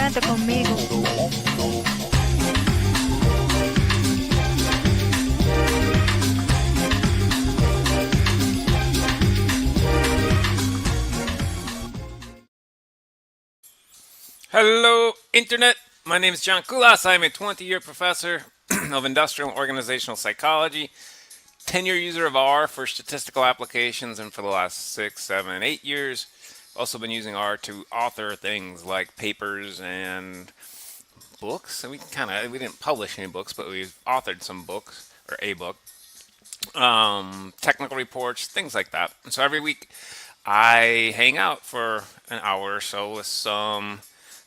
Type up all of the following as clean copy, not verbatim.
Quédate conmigo. Hello, Internet. My name is John Kulas. I'm a 20-year professor of industrial and organizational psychology, 10-year user of R for statistical applications, and for the last 6, 7, 8 years, also been using R to author things like papers and books. And we didn't publish any books, but we've authored some books or a book, technical reports, things like that. And so every week I hang out for an hour or so with some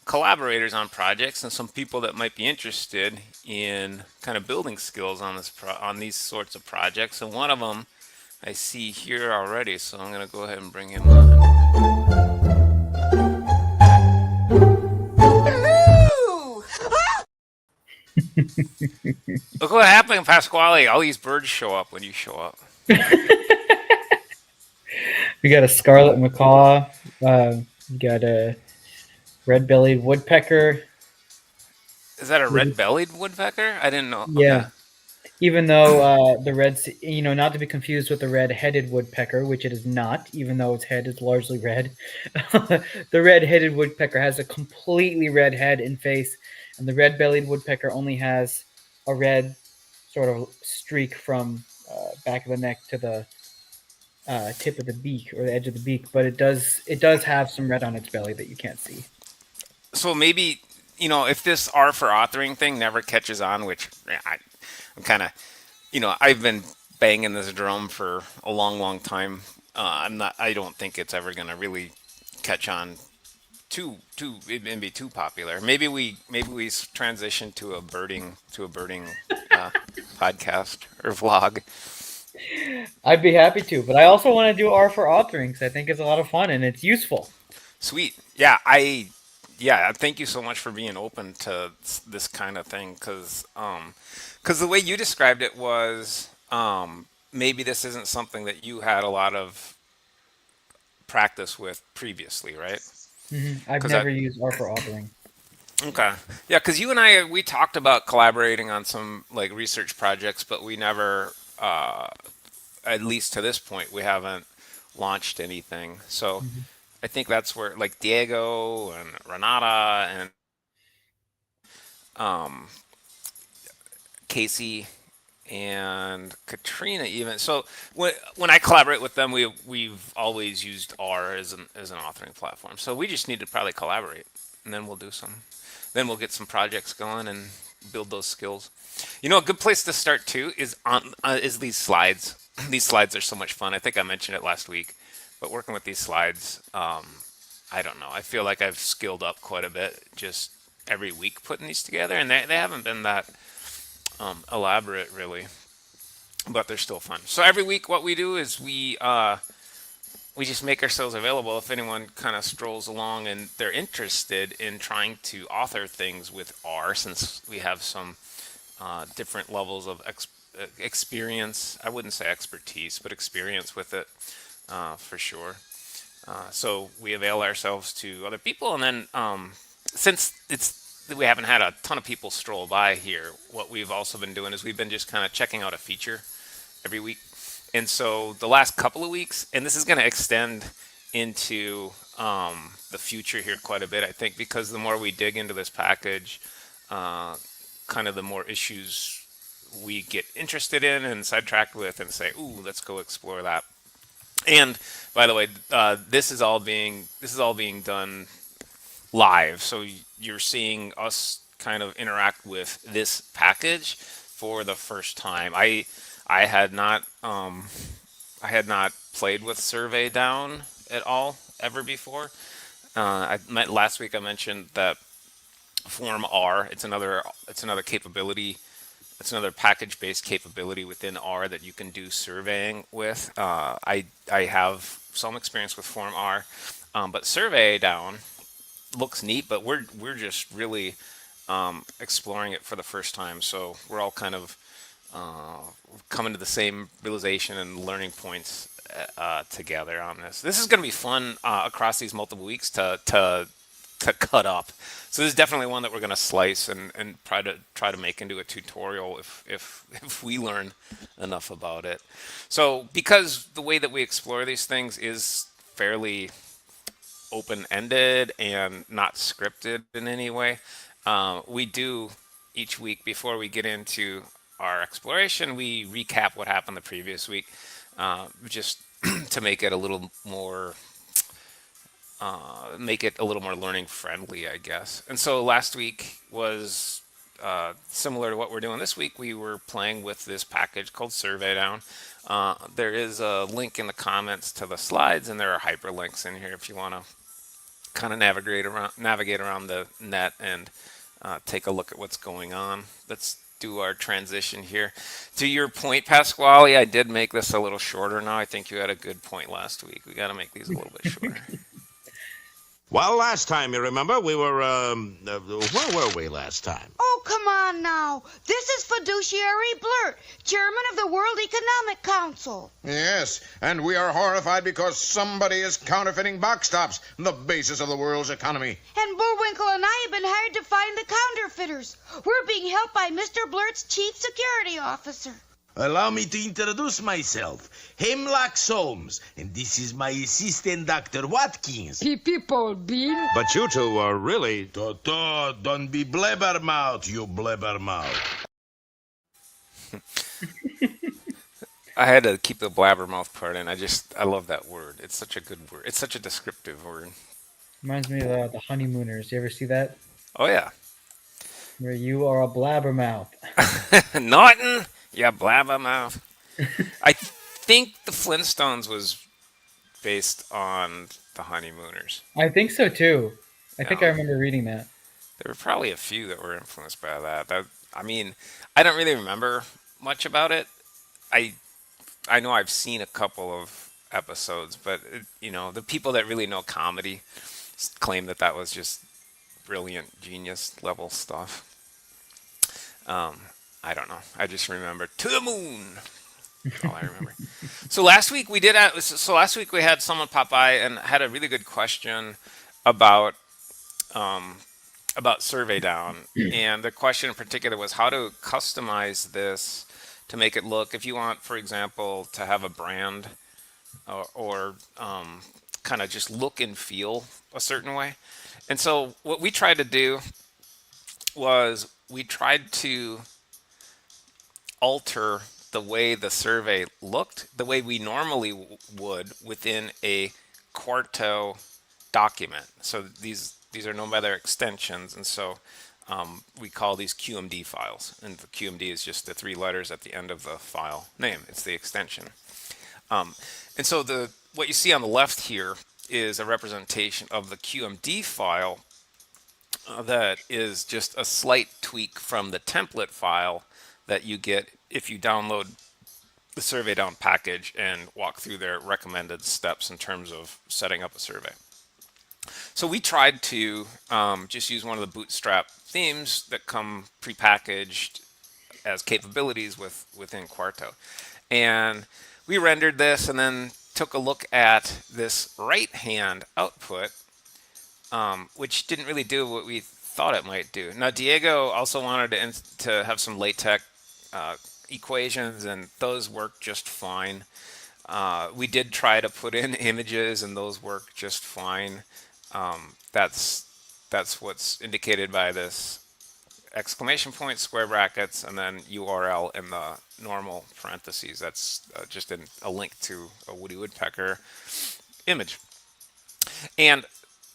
collaborators on projects and some people that might be interested in kind of building skills on on these sorts of projects. And one of them I see here already, so I'm going to go ahead and bring him on. Look what happened, Pasquale. All these birds show up when you show up. We got a scarlet macaw. We got a red-bellied woodpecker. Is that a red-bellied woodpecker? I didn't know. Okay. Yeah, even though the red's, not to be confused with the red-headed woodpecker, which it is not, even though its head is largely red. The red-headed woodpecker has a completely red head and face, and the red-bellied woodpecker only has a red sort of streak from back of the neck to the tip of the beak or the edge of the beak, but it does have some red on its belly that you can't see. So maybe, if this R for authoring thing never catches on, which I'm kind of, I've been banging this drum for a long, long time. I don't think it's ever going to really catch on and be too popular. Maybe we transition to a birding podcast or vlog. I'd be happy to, but I also want to do R for authoring because I think it's a lot of fun and it's useful. Sweet. Yeah. Thank you so much for being open to this kind of thing, because the way you described it was, maybe this isn't something that you had a lot of practice with previously, right? I've Because I never used R for authoring. Okay. Yeah, because you and I we talked about collaborating on some like research projects, but we never, at least to this point, we haven't launched anything. So Mhm. I think that's where like Diego and Renata and um, Casey and Katrina even. So when I collaborate with them, we've always used R as an authoring platform. So we just need to probably collaborate, and then we'll do some. Then we'll get some projects going and build those skills. A good place to start too is these slides. These slides are so much fun. I think I mentioned it last week, but working with these slides, I don't know. I feel like I've skilled up quite a bit just every week putting these together, and they haven't been that elaborate really, but they're still fun. So every week, what we do is we just make ourselves available if anyone kind of strolls along and they're interested in trying to author things with R, since we have some different levels of experience. I wouldn't say expertise, but experience with it, for sure. So we avail ourselves to other people, and then since we haven't had a ton of people stroll by here, what we've also been doing is we've been just kind of checking out a feature every week. And so the last couple of weeks, and this is going to extend into the future here quite a bit, I think, because the more we dig into this package, uh, kind of the more issues we get interested in and sidetracked with and say, ooh, let's go explore that. And by the way, this is all being done live, so you're seeing us kind of interact with this package for the first time. I had not I had not played with Surveydown at all ever before. Last week I mentioned that Form R. It's another capability. It's another package-based capability within R that you can do surveying with. I have some experience with Form R, but Surveydown looks neat. But we're just really exploring it for the first time. So we're all kind of coming to the same realization and learning points together on this. This is going to be fun across these multiple weeks to to cut up. So this is definitely one that we're going to slice and try to make into a tutorial if we learn enough about it. So because the way that we explore these things is fairly open-ended and not scripted in any way, we do each week before we get into our exploration, we recap what happened the previous week, just to make it a little more learning friendly, I guess. And so last week was similar to what we're doing this week. We were playing with this package called Surveydown. There is a link in the comments to the slides, and there are hyperlinks in here if you want to kind of navigate around the net and take a look at what's going on. Let's do our transition here. To your point, Pasquale, I did make this a little shorter now. I think you had a good point last week. We got to make these a little bit shorter. Well, last time, you remember, we were, where were we last time? Oh, come on now. This is Fiduciary Blurt, chairman of the World Economic Council. Yes, and we are horrified because somebody is counterfeiting box tops, the basis of the world's economy. And Bullwinkle and I have been hired to find the counterfeiters. We're being helped by Mr. Blurt's chief security officer. Allow me to introduce myself. Hemlock Solms, and this is my assistant, Dr. Watkins. People, Bean. But you two are really... Toto, don't be blabbermouth, you blabbermouth. I had to keep the blabbermouth part in. I love that word. It's such a good word. It's such a descriptive word. Reminds me of the honeymooners. You ever see that? Oh yeah. Where you are a blabbermouth. Norton, you blabbermouth. I think the Flintstones was based on the honeymooners. I think so too. I think I Yeah. remember reading that. There were probably a few that were influenced by that. I mean, I don't really remember much about it. I I know I've seen a couple of episodes, but the people that really know comedy claim that that was just brilliant, genius level stuff. I don't know. I just remember to the moon. That's all I remember. So last week we did. So last week we had someone pop by and had a really good question about um, about Survey Down, and the question in particular was how to customize this to make it look. If you want, for example, to have a brand or kind of just look and feel a certain way. And so what we tried to do was we tried to alter the way the survey looked, the way we normally would within a Quarto document. So these are known by their extensions, and so we call these QMD files. And the QMD is just the three letters at the end of the file name. It's the extension. And so the what you see on the left here is a representation of the QMD file that is just a slight tweak from the template file that you get if you download the Survey Down package and walk through their recommended steps in terms of setting up a survey. So we tried to just use one of the Bootstrap themes that come prepackaged as capabilities within Quarto. And we rendered this and then took a look at this right-hand output, which didn't really do what we thought it might do. Now, Diego also wanted to have some LaTeX equations, and those work just fine. We did try to put in images, and those work just fine. That's what's indicated by this exclamation point, square brackets, and then URL in the normal parentheses. That's just a link to a Woody Woodpecker image. And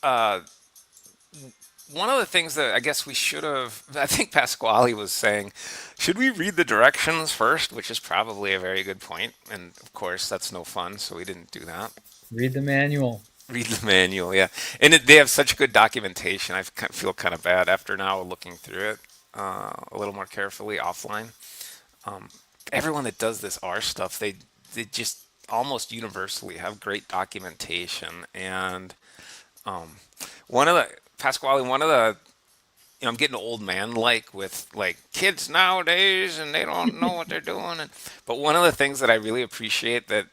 one of the things that I guess we should have, I think Pasquale was saying, should we read the directions first? Which is probably a very good point. And of course, that's no fun, so we didn't do that. Read the manual. Read the manual, yeah. And they have such good documentation. I feel kind of bad after now looking through it a little more carefully offline. Everyone that does this R stuff, they just almost universally have great documentation. And one of the Pasquale, I'm getting old man like with like kids nowadays, and they don't know what they're doing. But one of the things that I really appreciate that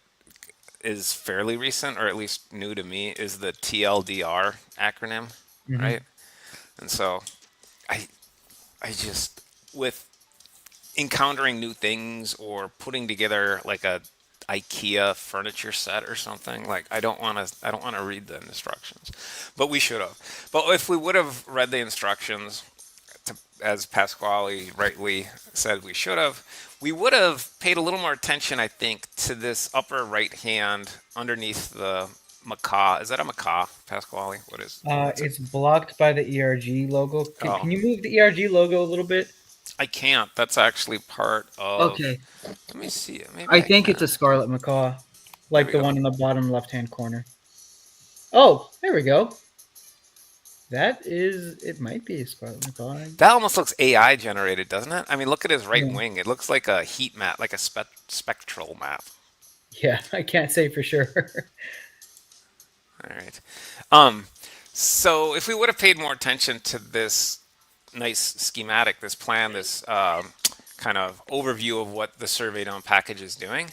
is fairly recent, or at least new to me, is the TLDR acronym. Hmm. right? And so I I just with encountering new things or putting together like a IKEA furniture set or something, like I don't want to read the instructions. But we should have. But if we would have read the instructions, as Pasquale rightly said we should have, we would have paid a little more attention, I think, to this upper right hand underneath the macaw. Is that a macaw, Pasquale? What's it? It's blocked by the ERG logo. Oh, Can you move the ERG logo a little bit? I can't. That's actually part of. Okay. Let me see it. Maybe I I think it's can. a scarlet macaw, There like we the go. one in the bottom left-hand corner. Oh, there we go. That is, it might be a scarlet macaw. That almost looks AI generated, doesn't it? I mean, look at his right Yeah, wing. It looks like a heat map, like a spectral map. yeah, I can't say for sure. All right. Um, so if we would have paid more attention to this nice schematic, this plan, this kind of overview of what the Surveydown package is doing,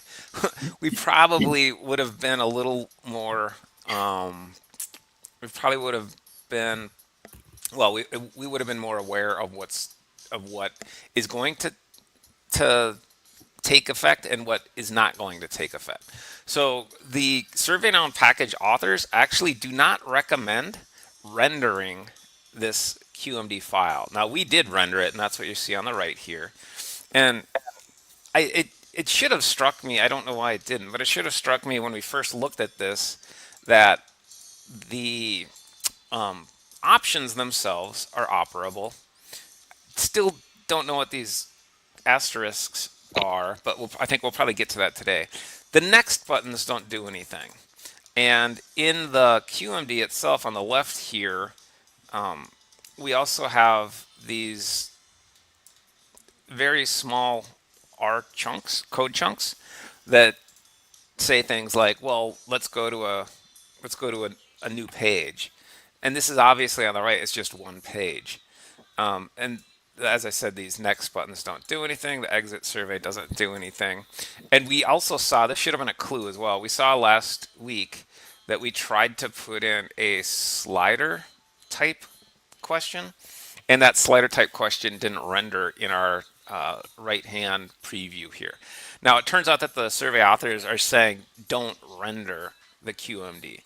we probably would have been a little more. We probably would have been well. We would have been more aware of what is going to take effect and what is not going to take effect. So the Surveydown package authors actually do not recommend rendering this QMD file. Now we did render it, and that's what you see on the right here. And it should have struck me. I don't know why it didn't, but it should have struck me when we first looked at this that the options themselves are operable. Still don't know what these asterisks are, but I think we'll probably get to that today. The next buttons don't do anything. And in the QMD itself on the left here, we also have these very small R chunks, code chunks, that say things like, well, let's go to a new page. And this is obviously on the right, it's just one page. And as I said, these next buttons don't do anything. The exit survey doesn't do anything. And we also saw, this should have been a clue as well. We saw last week that we tried to put in a slider type question, and that slider type question didn't render in our right hand preview here. Now, it turns out that the survey authors are saying don't render the QMD.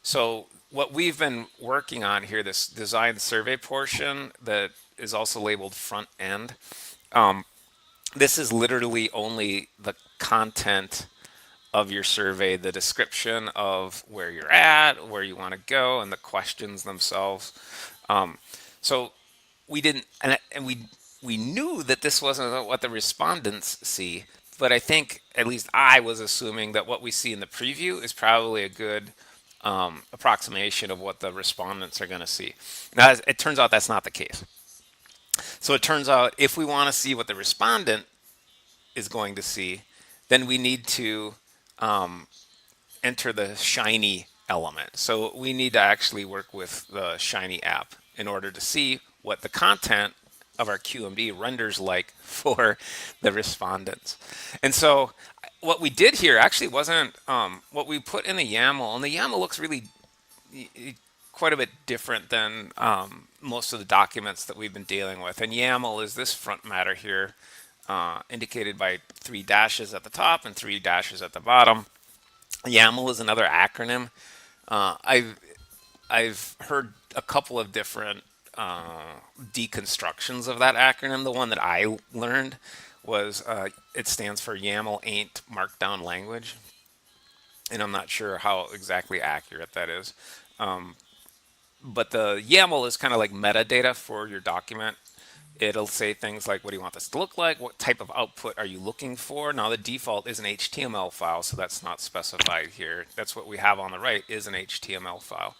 So what we've been working on here, this design survey portion that is also labeled front end, this is literally only the content of your survey, the description of where you're at, where you want to go, and the questions themselves. So we didn't, and we knew that this wasn't what the respondents see, but I think at least I was assuming that what we see in the preview is probably a good approximation of what the respondents are going to see. Now, it turns out that's not the case. So it turns out if we want to see what the respondent is going to see, then we need to enter the Shiny element. So we need to actually work with the Shiny app in order to see what the content of our QMD renders like for the respondents. And so what we did here actually wasn't what we put in the YAML, and the YAML looks really quite a bit different than most of the documents that we've been dealing with. And YAML is this front matter here, indicated by 3 dashes at the top and 3 dashes at the bottom. YAML is another acronym. I've heard a couple of different deconstructions of that acronym. The one that I learned was it stands for YAML Ain't Markdown Language, and I'm not sure how exactly accurate that is. But the YAML is kind of like metadata for your document. It'll say things like, what do you want this to look like? What type of output are you looking for? Now, the default is an HTML file, so that's not specified here. That's what we have on the right is an HTML file.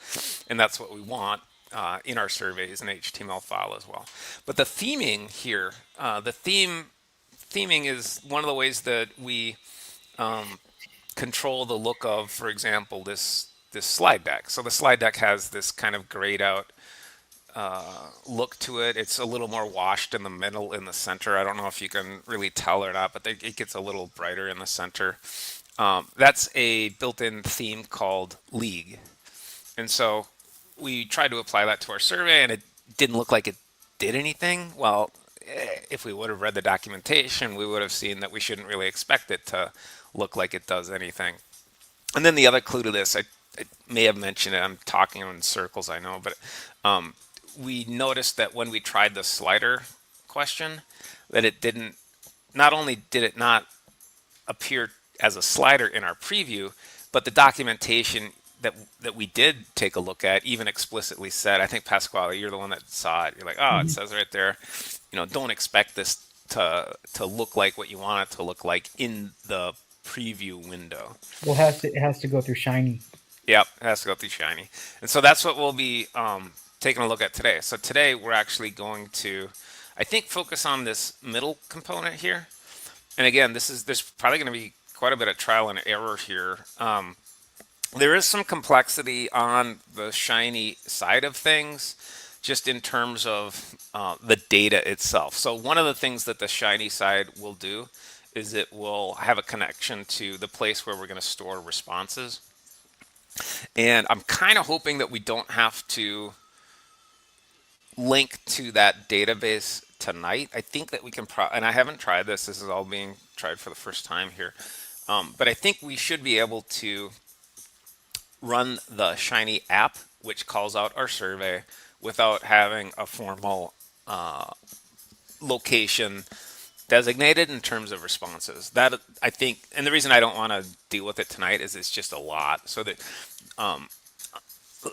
And that's what we want in our survey is an HTML file as well. But the theming here, theming is one of the ways that we control the look of, for example, this slide deck. So the slide deck has this kind of grayed out look to it. It's a little more washed in the middle, in the center. I don't know if you can really tell or not, but it gets a little brighter in the center. That's a built-in theme called League. And so we tried to apply that to our survey, and it didn't look like it did anything. Well, if we would have read the documentation, we would have seen that we shouldn't really expect it to look like it does anything. And then the other clue to this, I may have mentioned it. I'm talking in circles, I know, but we noticed that when we tried the slider question, that it didn't. Not only did it not appear as a slider in our preview, but the documentation that we did take a look at even explicitly said, I think Pasquale, you're the one that saw it. You're like, oh, it says right there, don't expect this to look like what you want it to look like in the preview window. Well, it has to go through Shiny. Yep, it has to go through Shiny. And so that's what we'll be taking a look at today. So today we're actually going to, I think, focus on this middle component here. And again, there's probably going to be quite a bit of trial and error here. There is some complexity on the Shiny side of things, just in terms of the data itself. So one of the things that the Shiny side will do is it will have a connection to the place where we're going to store responses. And I'm kind of hoping that we don't have to link to that database tonight. I think that we can, and I haven't tried this. This is all being tried for the first time here. But I think we should be able to run the Shiny app, which calls out our survey, without having a formal location designated in terms of responses. That, I think, and the reason I don't want to deal with it tonight is it's just a lot. So that,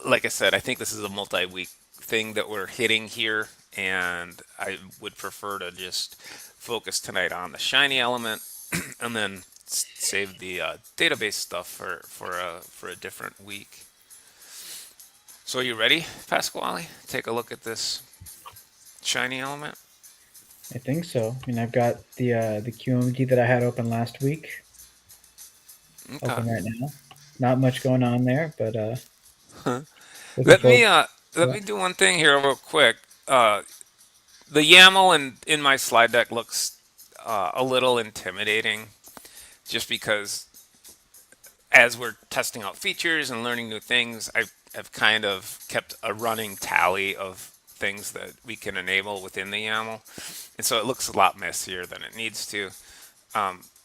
like I said, I think this is a multi-week thing that we're hitting here, and I would prefer to just focus tonight on the Shiny element and then save the database stuff for a different week. So are you ready, Pasquale? Take a look at this Shiny element. I think so. I mean, I've got the QMD that I had open last week. Okay. Open right now. Not much going on there, but let me do one thing here real quick. The YAML in my slide deck looks a little intimidating, just because as we're testing out features and learning new things, I've kind of kept a running tally of things that we can enable within the YAML. And so it looks a lot messier than it needs to.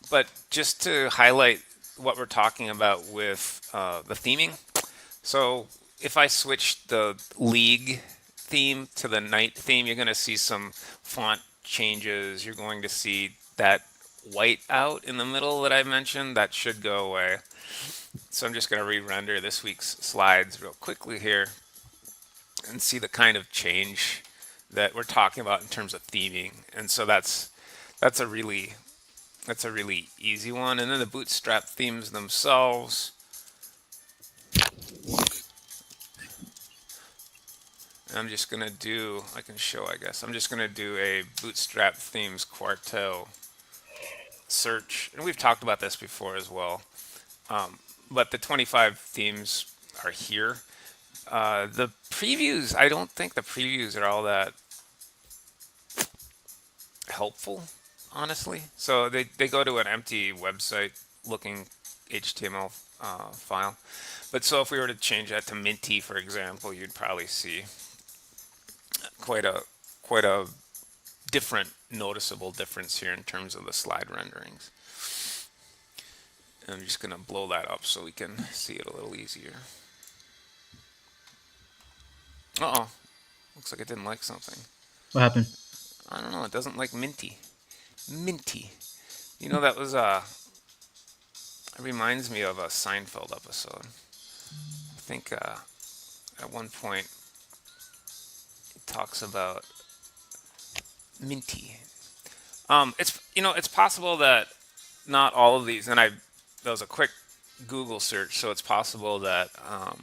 But just to highlight what we're talking about with the theming. So if I switch the league theme to the night theme, you're going to see some font changes. You're going to see that white out in the middle that I mentioned. That should go away. So I'm just going to re-render this week's slides real quickly here and see the kind of change that we're talking about in terms of theming. And so that's a really easy one. And then the Bootstrap themes themselves. I'm just going to do, I can show, I guess. I'm just going to do a Bootstrap themes Quarto search. And we've talked about this before as well. But the 25 themes are here. The previews, I don't think the previews are all that helpful, honestly. So they go to an empty website looking HTML file. But so if we were to change that to Minty, for example, you'd probably see quite a different, noticeable difference here in terms of the slide renderings. And I'm just going to blow that up so we can see it a little easier. Uh-oh. Looks like it didn't like something. what happened? I don't know. It doesn't like Minty. Minty. You know, that was it reminds me of a Seinfeld episode. I think at one point it talks about Minty. It's possible that not all of these, and that was a quick Google search, so it's possible that I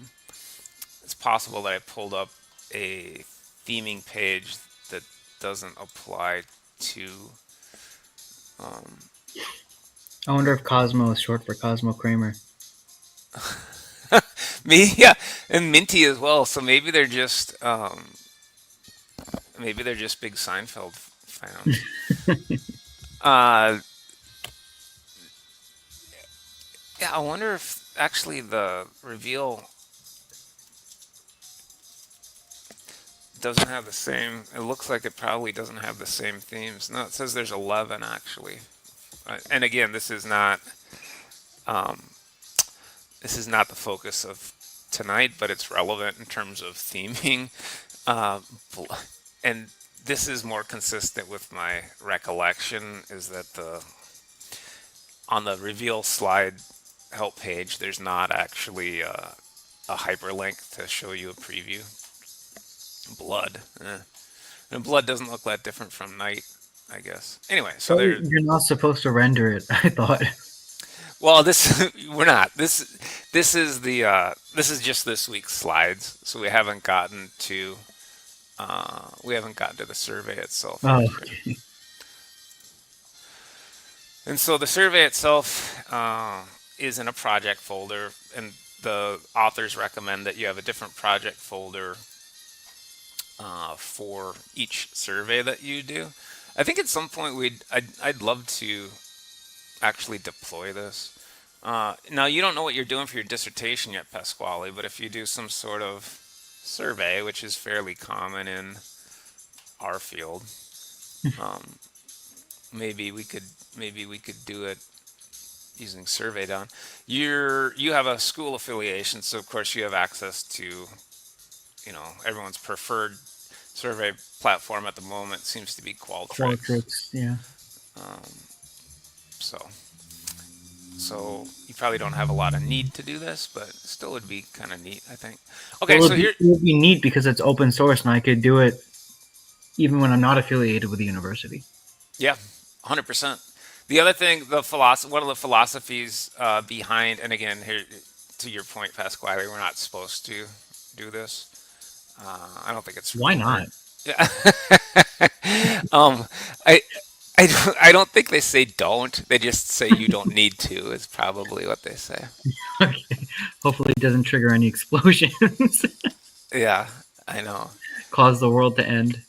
pulled up a theming page that doesn't apply to. I wonder if Cosmo is short for Cosmo Kramer. Me, yeah, and Minty as well. So maybe they're just big Seinfeld fans. Yeah, I wonder if actually the reveal doesn't have the same. It looks like it probably doesn't have the same themes. No, it says there's 11 actually. And again, um, this is not the focus of tonight, but it's relevant in terms of theming. Uh, and this is more consistent with my recollection. Is that the on the reveal slide help page, there's not actually a hyperlink to show you a preview. Blood. And blood doesn't look that different from night, I guess. Anyway, so Well, there. you're not supposed to render it, I thought. Well, this we're not. This is this is just this week's slides, so we haven't gotten to the survey itself Oh, yet. okay. And so the survey itself is in a project folder, and the authors recommend that you have a different project folder for each survey that you do. I think at some point I'd love to actually deploy this. Now you don't know what you're doing for your dissertation yet, Pasquale, but if you do some sort of survey, which is fairly common in our field, um, maybe we could do it using Surveydown. You have a school affiliation, so of course you have access to everyone's preferred survey platform at the moment seems to be Qualtrics. Qualtrics, yeah. Um, so you probably don't have a lot of need to do this, but still would be kind of neat, I think. Okay, Well, so here. it would be neat because it's open source, and I could do it even when I'm not affiliated with the university. Yeah, 100%. The other thing, one of the philosophies behind, and again, here to your point, Pasquale, we're not supposed to do this. I don't think it's Why not? Yeah. I I don't think they say don't. They just say you don't need to. Is probably what they say. Okay. Hopefully, it doesn't trigger any explosions. Yeah, I know. Cause the world to end.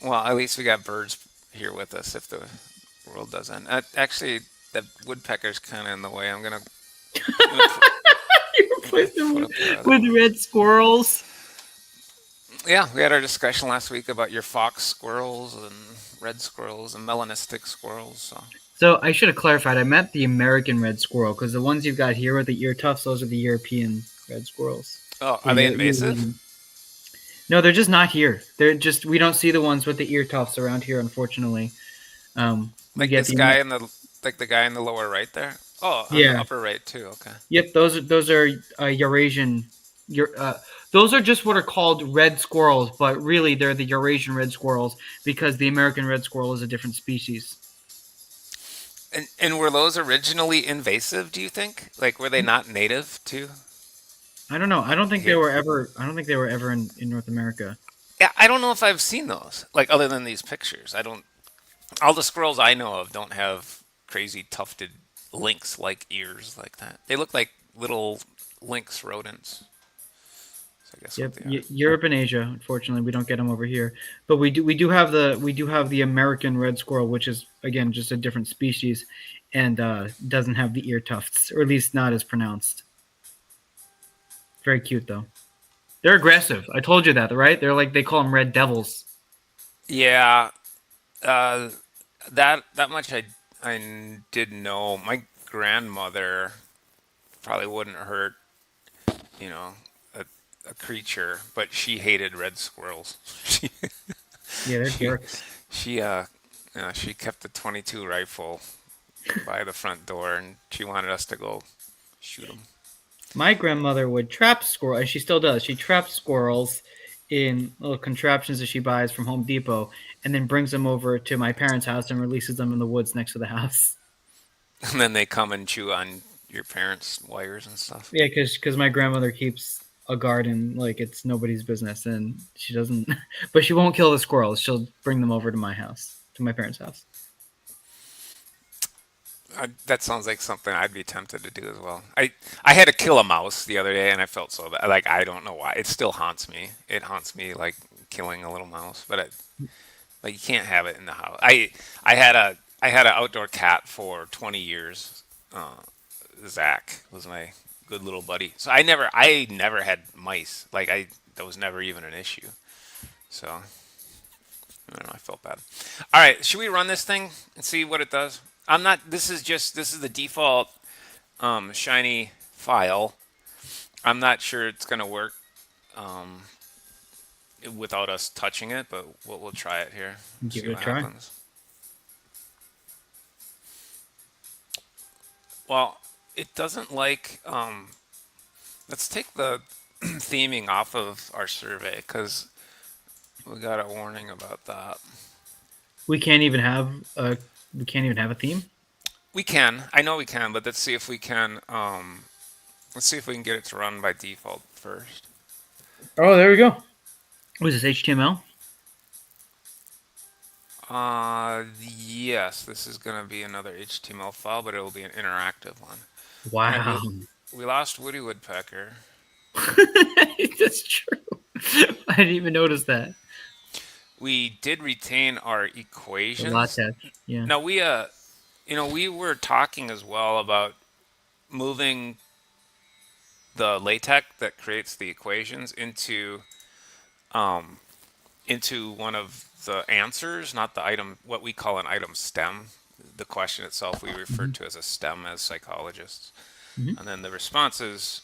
Well, at least we got birds here with us if the world doesn't. Actually, the woodpecker's kind of in the way. I'm gonna You replace them put up there. with red squirrels. Yeah, we had our discussion last week about your fox squirrels and red squirrels and melanistic squirrels. So I should have clarified. I meant the American red squirrel because the ones you've got here with the ear tufts, those are the European red squirrles. Oh, are they invasive? No, they're just not here. We don't see the ones with the ear tufts around here, unfortunately. Like this guy in the guy in the lower right there. Oh, on Yeah. the upper right too. Okay. Yep, those are Eurasian. Those are just what are called red squirrels, but really they're the Eurasian red squirrels because the American red squirrel is a different species. And were those originally invasive? Do you think? Like, were they not native to? I don't know. I don't think Here. they were ever. I don't think they were ever in North America. Yeah, I don't know if I've seen those. Like, other than these pictures, I don't. All the squirrels I know of don't have crazy tufted lynx-like ears like that. They look like little lynx rodents. So I guess Yep, what they are. Europe and Asia. Unfortunately, we don't get them over here. But we do have the American red squirrel, which is again just a different species, and doesn't have the ear tufts, or at least not as pronounced. Very cute though. They're aggressive. I told you that, right? They call them red devils. Yeah, that much I did know. My grandmother probably wouldn't hurt, you know, a creature, but she hated red squirrels. Yeah, they're She jerks. she kept the 22 rifle by the front door, and she wanted us to go shoot them. My grandmother would trap squirrels, and she still does. She traps squirrels in little contraptions that she buys from Home Depot, and then brings them over to my parents' house and releases them in the woods next to the house. And then they come and chew on your parents' wires and stuff. Yeah, because my grandmother keeps a garden like it's nobody's business, and she doesn't. But she won't kill the squirrels. She'll bring them over to my house, to my parents' house. That sounds like something I'd be tempted to do as well. I had to kill a mouse the other day, and I felt so bad. Like, I don't know why. It still haunts me. It haunts me like killing a little mouse, but like, you can't have it in the house. I had an outdoor cat for 20 years. Zach was my good little buddy. So I never had mice. Like, that was never even an issue. So I don't know. I felt bad. All right, should we run this thing and see what it does? I'm not. This is the default shiny file. I'm not sure it's gonna work without us touching it, but we'll try it here. Give See it a what try. happens. Well, it doesn't like. Let's take the theming off of our survey because we got a warning about that. We can't even have a theme. We can. I know we can, but let's see if we can. Let's see if we can get it to run by default first. Oh, there we go. Was this HTML? Yes, this is gonna be another HTML file, but it'll be an interactive one. Wow. We lost Woody Woodpecker. That's true. I didn't even notice that. We did retain our The equations. LaTeX. Yeah. Now we were talking as well about moving the LaTeX that creates the equations into one of the answers, not the item, what we call an item stem. The question itself we refer to as a stem as psychologists. Mhm. And then the responses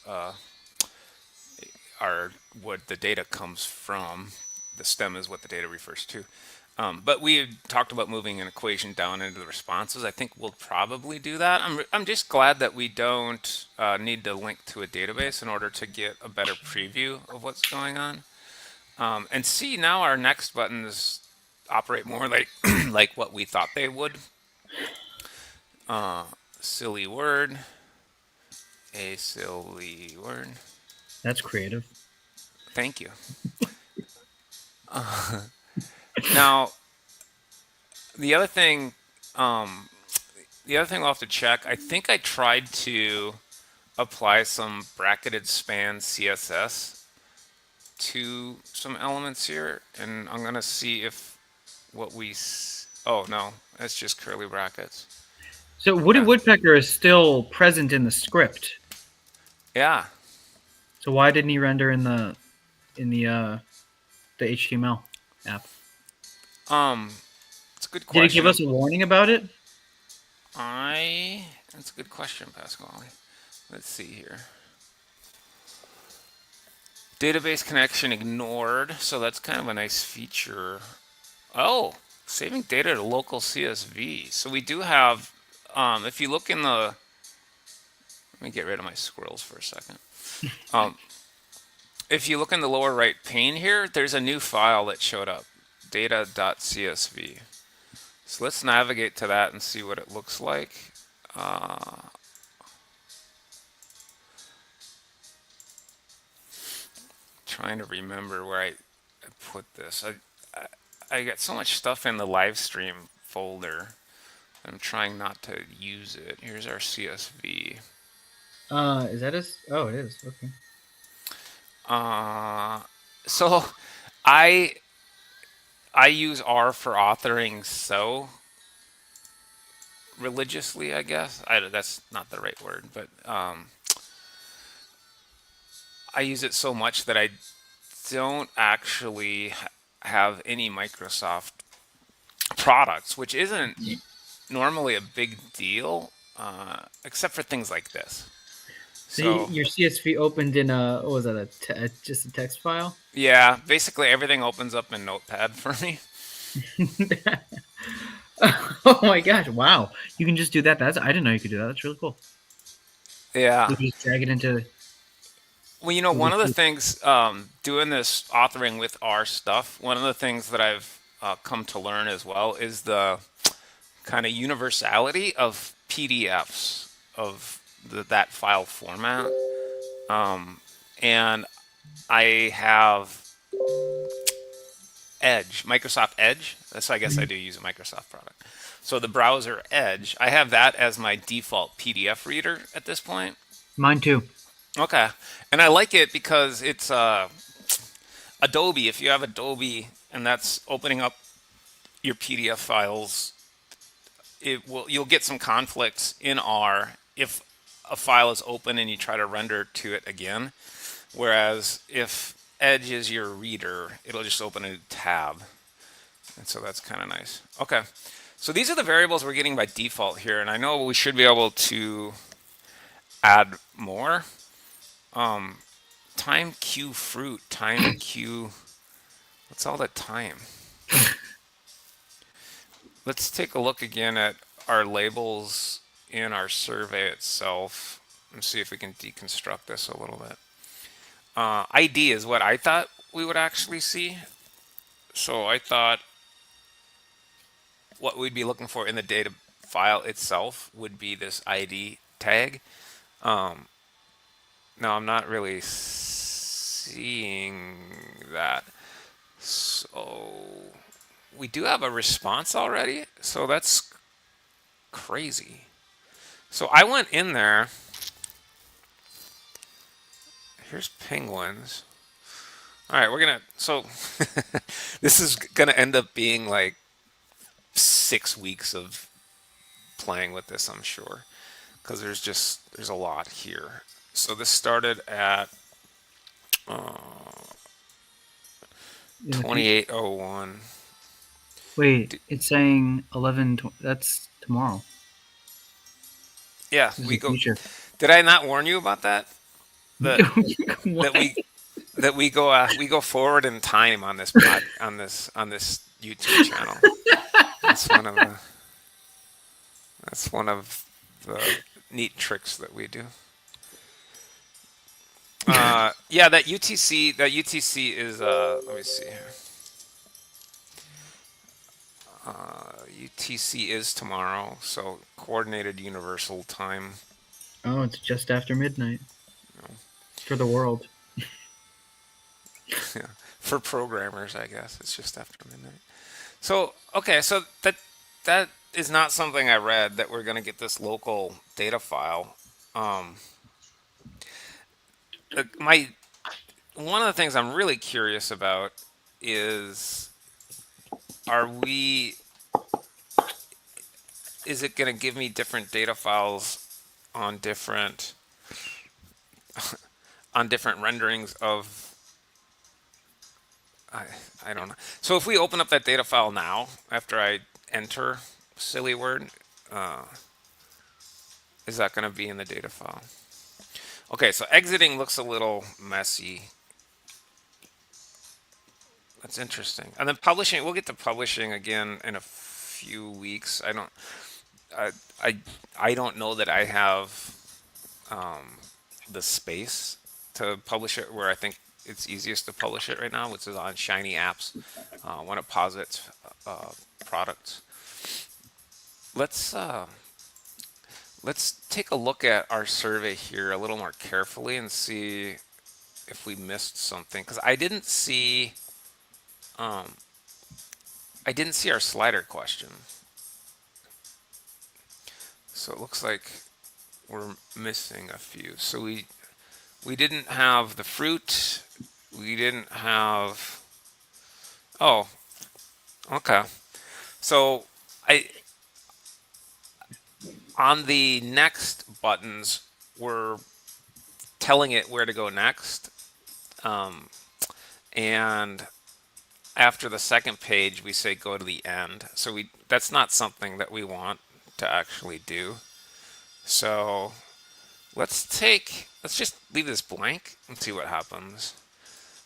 are what the data comes from. The stem is what the data refers to. But we had talked about moving an equation down into the responses. I think we'll probably do that. I'm just glad that we don't need to link to a database in order to get a better preview of what's going on. And see, now our next buttons operate more like like what we thought they would. Silly word. A silly word. That's creative. Thank you. Now, the other thing we'll have to check. I think I tried to apply some bracketed span CSS to some elements here, and I'm gonna see if what we. Oh no, that's just curly brackets. So Woody Yeah. Woodpecker is still present in the script. Yeah. So why didn't he render in the HTML app? It's a good Did it question. give us a warning about it? That's a good question, Pasquale. Let's see here. Database connection ignored, so that's kind of a nice feature. Oh, saving data to local CSV. So we do have, if you look in the, let me get rid of my squirrels for a second. If you look in the lower right pane here, there's a new file that showed up, data.csv. So let's navigate to that and see what it looks like. Trying to remember where I put this. I got so much stuff in the live stream folder. I'm trying not to use it. Here's our CSV. Is that his? Oh, it is. Okay. So I use R for authoring so religiously, I guess. That's not the right word, but I use it so much that I don't actually have any Microsoft products, which isn't normally a big deal, except for things like this. So your CSV opened in a, what was that, just a text file? Yeah, basically everything opens up in Notepad for me. Oh my gosh! Wow, you can just do that. I didn't know you could do that. That's really cool. Yeah. You just drag it into. Well, one of the things doing this authoring with our stuff, one of the things that I've come to learn as well is the kind of universality of PDFs of that file format. And I have Edge, Microsoft Edge. So I guess I do use a Microsoft product. So the browser Edge, I have that as my default PDF reader at this point. Mine too. Okay. And I like it because it's Adobe. If you have Adobe and that's opening up your PDF files, you'll get some conflicts in R if a file is open and you try to render to it again. Whereas if Edge is your reader, it'll just open a new tab. And so that's kind of nice. Okay. So these are the variables we're getting by default here. And I know we should be able to add more. Time Q fruit, time Q. What's all that time? Let's take a look again at our labels in our survey itself and see if we can deconstruct this a little bit. ID is what I thought we would actually see. So I thought what we'd be looking for in the data file itself would be this ID tag. Now I'm not really seeing that. So we do have a response already. So that's crazy. So I went in there. Here's penguins. All right, we're gonna. So this is gonna end up being like 6 weeks of playing with this, I'm sure, because there's a lot here. So this started at 2801. Wait, it's saying 11. That's tomorrow. Yeah, This is we the go. future. Did I not warn you about that? That What? we go forward in time on this on this YouTube channel. That's one of the neat tricks that we do. Yeah, that UTC is let me see here. UTC is tomorrow, so coordinated universal time. Oh, it's just after midnight. For the world. Yeah. For programmers, I guess it's just after midnight. So okay, so that is not something I read, that we're going to get this local data file. My one of the things I'm really curious about is, is it going to give me different data files on different renderings of, I don't know. So if we open up that data file now, after I enter silly word, is that going to be in the data file? Okay, so exiting looks a little messy. That's interesting. And then publishing, we'll get to publishing again in a few weeks. I don't know that I have the space to publish it where I think it's easiest to publish it right now, which is on Shiny Apps when it posits products. Let's take a look at our survey here a little more carefully and see if we missed something, because I didn't see our slider question. So it looks like we're missing a few. So we didn't have the fruit. We didn't have. Oh, okay. So on the next buttons, we're telling it where to go next, and after the second page, we say go to the end. So that's not something that we want to actually do. So let's just leave this blank and see what happens.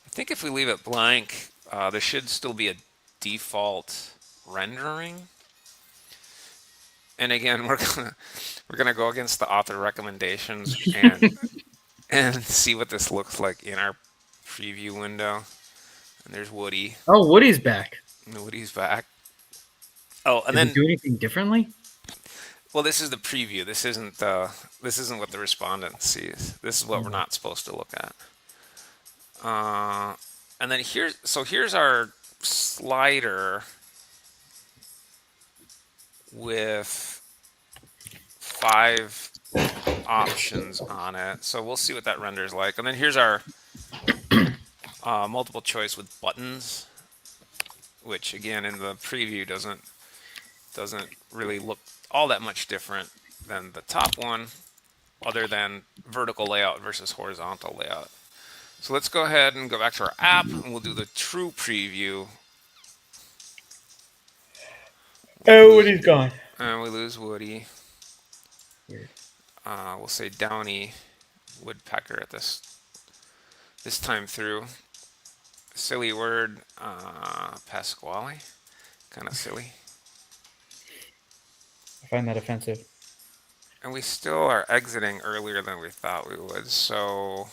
I think if we leave it blank, there should still be a default rendering. And again, we're gonna go against the author recommendations and see what this looks like in our preview window. And there's Woody. Oh, Woody's back. Woody's back. Oh, and Did then he do anything differently? well, this is the preview. This isn't what the respondent sees. This is what we're not supposed to look at. And then here's our slider with 5 options on it. So we'll see what that renders like. And then here's our multiple choice with buttons, which again in the preview doesn't really look all that much different than the top one, other than vertical layout versus horizontal layout. So let's go ahead and go back to our app, and we'll do the true preview. Oh, Woody's gone. And we lose Woody. Weird. We'll say Downy Woodpecker at this time through. Silly word, Pasquale. Kind of silly. I find that offensive. And we still are exiting earlier than we thought we would. So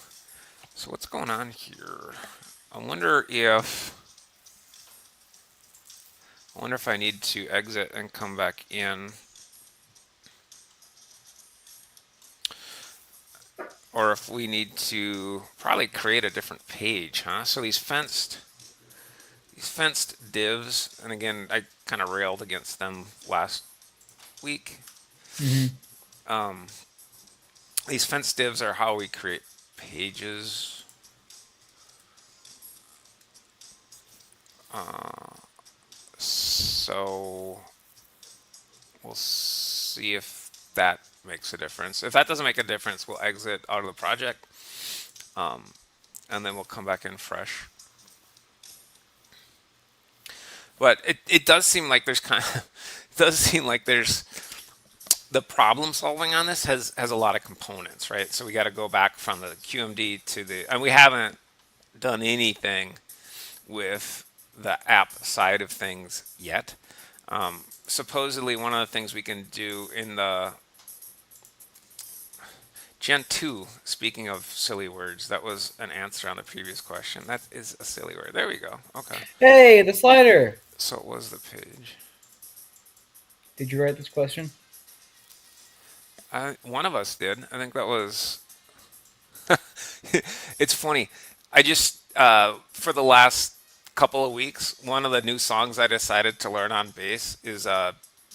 what's going on here? I wonder if I need to exit and come back in. Or if we need to probably create a different page, huh? So these fenced divs, and again, I kind of railed against them last week. Mm-hmm. These fenced divs are how we create pages. So we'll see if that makes a difference. If that doesn't make a difference, we'll exit out of the project, and then we'll come back in fresh. But it does seem like there's the problem solving on this has a lot of components, right? So we got to go back from the QMD to and we haven't done anything with the app side of things yet. Supposedly one of the things we can do in the Gen 2, speaking of silly words, that was an answer on the previous question. That is a silly word. There we go. Okay. Hey, the slider. So it was the page. Did you write this question? One of us did. I think that was... It's funny. I just, for the last couple of weeks, one of the new songs I decided to learn on bass is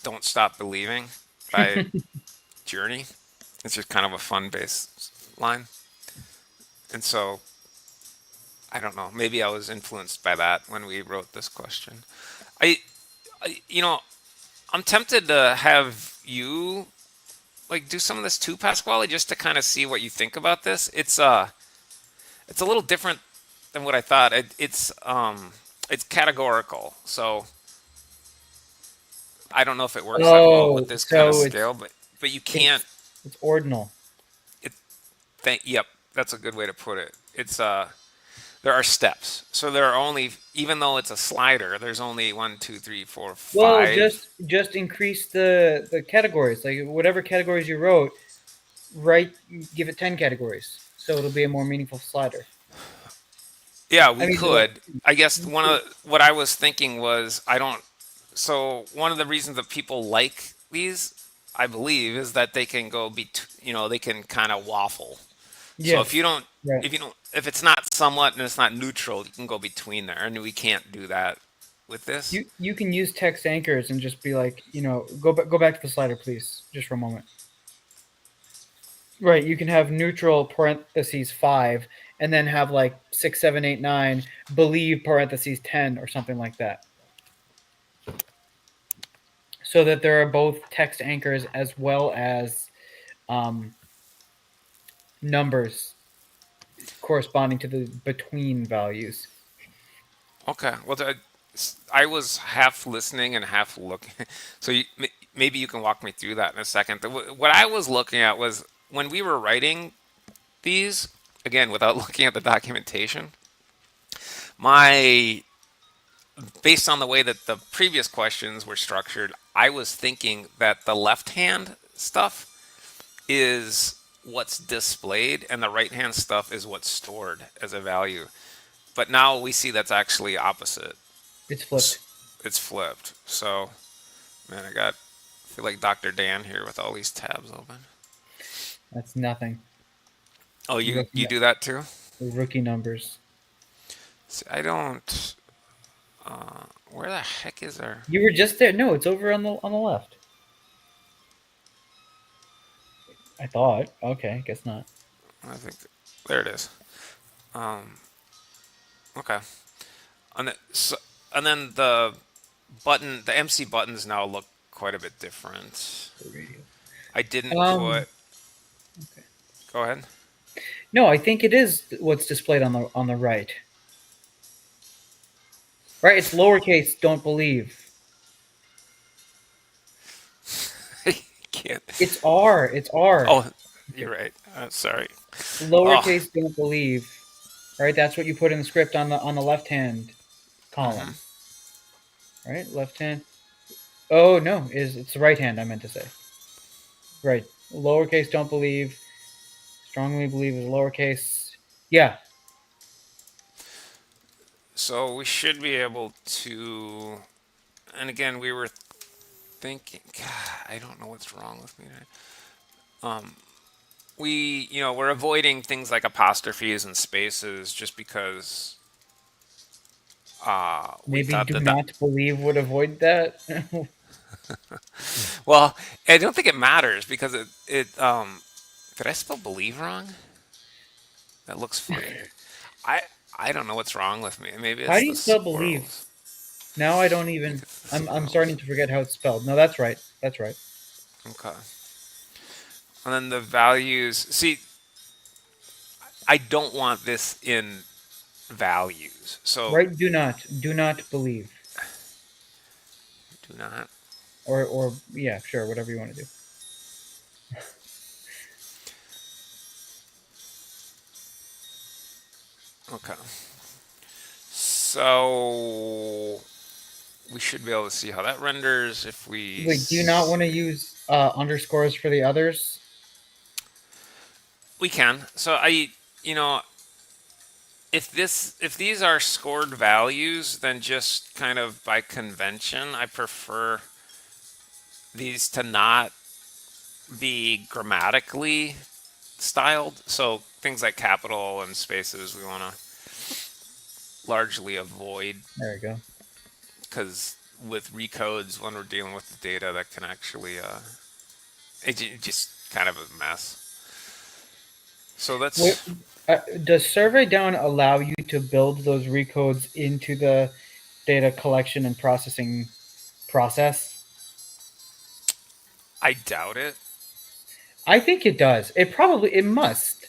Don't Stop Believing by Journey. It's just kind of a fun bass line. And so, I don't know. Maybe I was influenced by that when we wrote this question. I'm tempted to have you do some of this too, Pasquale, just to kind of see what you think about this. It's a little different than what I thought. It's categorical, so I don't know if it works that well with this kind of scale, but you can't. It's ordinal. Yep, that's a good way to put it. It's there are steps, so there are only, even though it's a slider, there's only 1, 2, 3, 4, 5. Well, just increase the categories, like whatever categories you wrote, give it 10 categories, so it'll be a more meaningful slider. Yeah, we could. I guess what I was thinking was so one of the reasons that people like these, I believe, is that they can go they can kind of waffle. Yes. So if it's not somewhat and it's not neutral, you can go between there, and we can't do that with this. You can use text anchors and just be like, go back to the slider, please, just for a moment. Right, you can have neutral parentheses 5, and then have 6, 7, 8, 9 believe parentheses 10 or something like that. So that there are both text anchors as well as numbers corresponding to the between values. Okay. Well, I was half listening and half looking. So maybe you can walk me through that in a second. What I was looking at was when we were writing these, again, without looking at the documentation, based on the way that the previous questions were structured, I was thinking that the left-hand stuff is what's displayed and the right-hand stuff is what's stored as a value. But now we see that's actually opposite. It's flipped. It's flipped. So, man, I feel like Dr. Dan here with all these tabs open. That's nothing. Oh, you do that too? The rookie numbers. See, I don't... where the heck is there? You were just there. No, it's over on the left. I thought. Okay, guess not. I think there it is. Okay. And then the MC buttons now look quite a bit different. The radio. I didn't put. Okay. Go ahead. No, I think it is what's displayed on the right. Right, it's lowercase. Don't believe. Can't. It's R. It's R. Oh, you're right. Sorry. Oh, Lowercase. Don't believe. Right, that's what you put in the script on the left hand column. Right, left hand. Oh no, it's the right hand. I meant to say. Right, lowercase. Don't believe. Strongly believe is lowercase. Yeah. so we should be able to. And again, we were thinking. God, I don't know what's wrong with me today. We're avoiding things like apostrophes and spaces just because we Maybe thought do that. not believe would avoid that. Well, I don't think it matters because did I spell believe wrong? That looks funny. I I don't know what's wrong with me. Maybe How it's do you the spell believe? squirrels. Now I don't I think even. it's the I'm squirrels. starting to forget how it's spelled. No, that's right. That's right. Okay. And then the values. See, I don't want this in values. So Right. Do not believe. do not. Or yeah, sure, whatever you want to do. Okay. So we should be able to see how that renders if we. Wait, do you not want to use underscores for the others? We can. So you know, if these are scored values, then just kind of by convention, I prefer these to not be grammatically styled. So things like capital and spaces, we want to largely avoid There we go. because with recodes, when we're dealing with the data, that can actually just kind of a mess. So Wait, that's does Surveydown allow you to build those recodes into the data collection and processing process? I doubt it. I think it does. It must.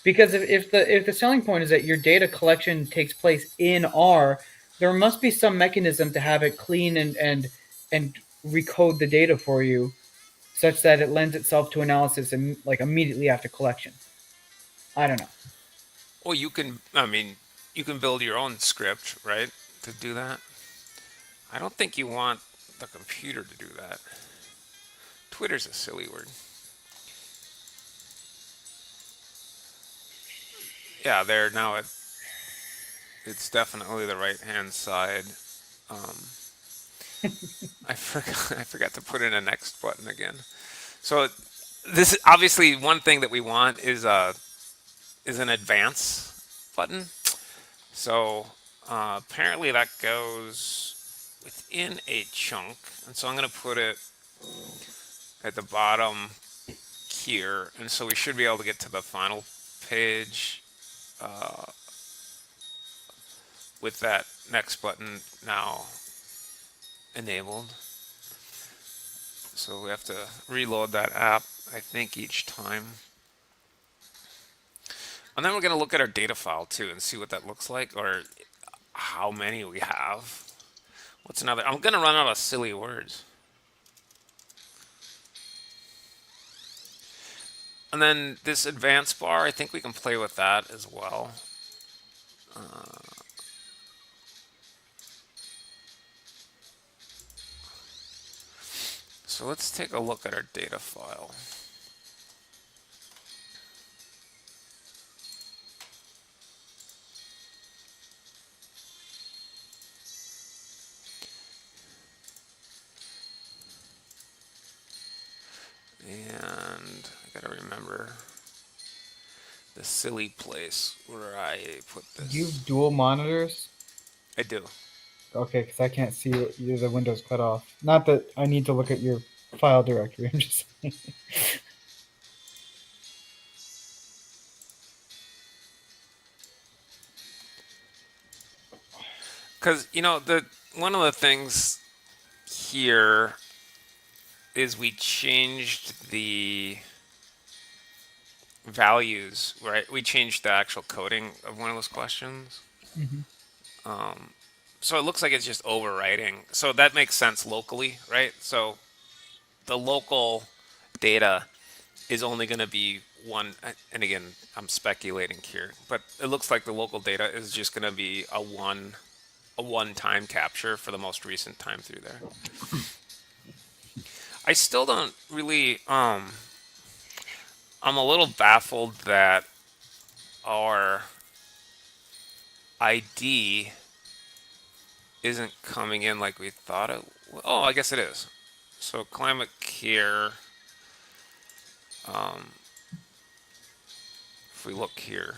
Because if the selling point is that your data collection takes place in R, there must be some mechanism to have it clean and recode the data for you, such that it lends itself to analysis and like immediately after collection. I don't know. Well, you can. I mean, you can build your own script, right, to do that. I don't think you want the computer to do that. Twitter's a silly word. Yeah, there now. It's definitely the right hand side. Um, I forgot. I forgot to put in a next button again. So this obviously one thing that we want is an advance button. So apparently that goes within a chunk, and so I'm going to put it at the bottom here, and so we should be able to get to the final page with that next button now enabled. So we have to reload that app, I think, each time. And then we're going to look at our data file too and see what that looks like or how many we have. What's another? I'm going to run out of silly words. And then this advanced bar, I think we can play with that as well. So let's take a look at our data file. And I gotta remember the silly place where I put this. Do you have dual monitors? I do. Okay, because I can't see it. The window's cut off. Not that I need to look at your file directory. I'm just saying. Because, the one of the things here is we changed the values, right? We changed the actual coding of one of those questions. Hmm. So it looks like it's just overwriting. So that makes sense locally, right? So the local data is only going to be one, and again, I'm speculating here, but it looks like the local data is just going to be a one time capture for the most recent time through there. I still don't really I'm a little baffled that our ID isn't coming in like we thought it. Oh, I guess it is. So climate care. If we look here,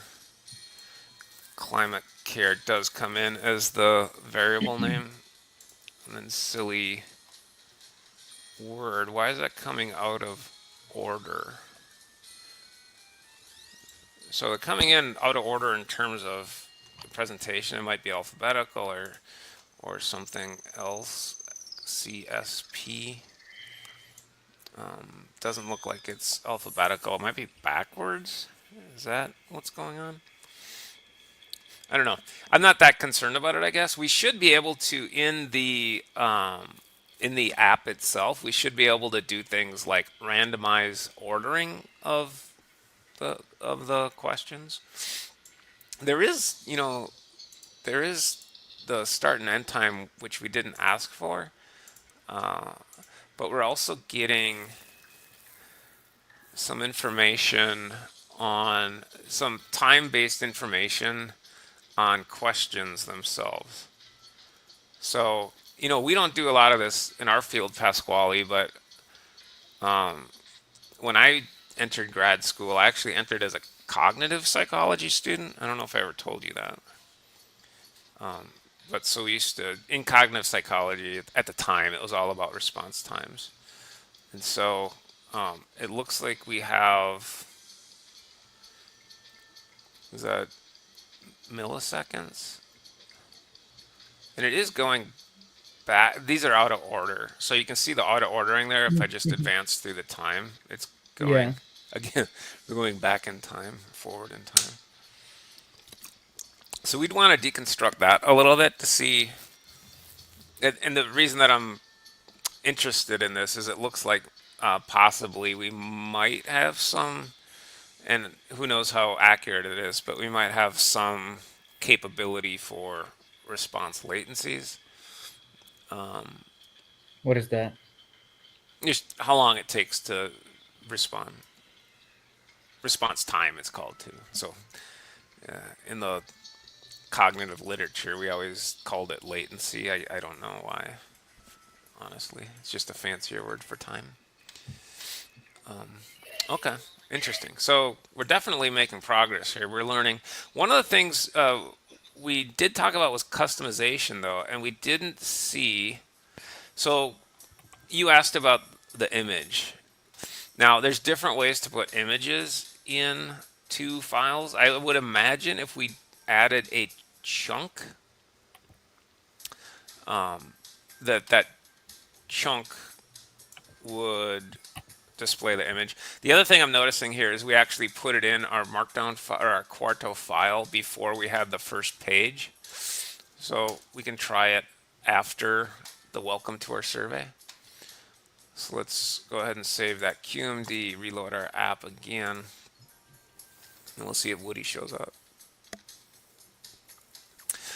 climate care does come in as the variable name, and then silly word. Why is that coming out of order? So they're coming in out of order in terms of the presentation. It might be alphabetical or something else. CSP. Doesn't look like it's alphabetical. It might be backwards. Is that what's going on? I don't know. I'm not that concerned about it, I guess. We should be able to in the app itself, we should be able to do things like randomize ordering of the questions. There is, there is the start and end time which we didn't ask for. But we're also getting some information on some time-based information on questions themselves. So, we don't do a lot of this in our field, Pasquale, but when I entered grad school, I actually entered as a cognitive psychology student. I don't know if I ever told you that. But so we used to, in cognitive psychology, at the time, it was all about response times. And so it looks like we have, is that milliseconds? And it is going back. These are out of order. So you can see the auto ordering there. If I just advance through the time, it's going, Yeah. again, we're going back in time, forward in time. So we'd want to deconstruct that a little bit to see. And the reason that I'm interested in this is it looks like possibly we might have some, and who knows how accurate it is, but we might have some capability for response latencies. What is that? Just how long it takes to respond. Response time, it's called too. So in the cognitive literature, we always called it latency. I don't know why, honestly. It's just a fancier word for time. Okay, interesting. So we're definitely making progress here. We're learning. One of the things we did talk about was customization, though, and we didn't see. So you asked about the image. Now, there's different ways to put images in two files. I would imagine if we added a chunk, that chunk would display the image. The other thing I'm noticing here is we actually put it in our markdown or our Quarto file before we had the first page. So we can try it after the welcome to our survey. So let's go ahead and save that QMD, reload our app again, and we'll see if Woody shows up.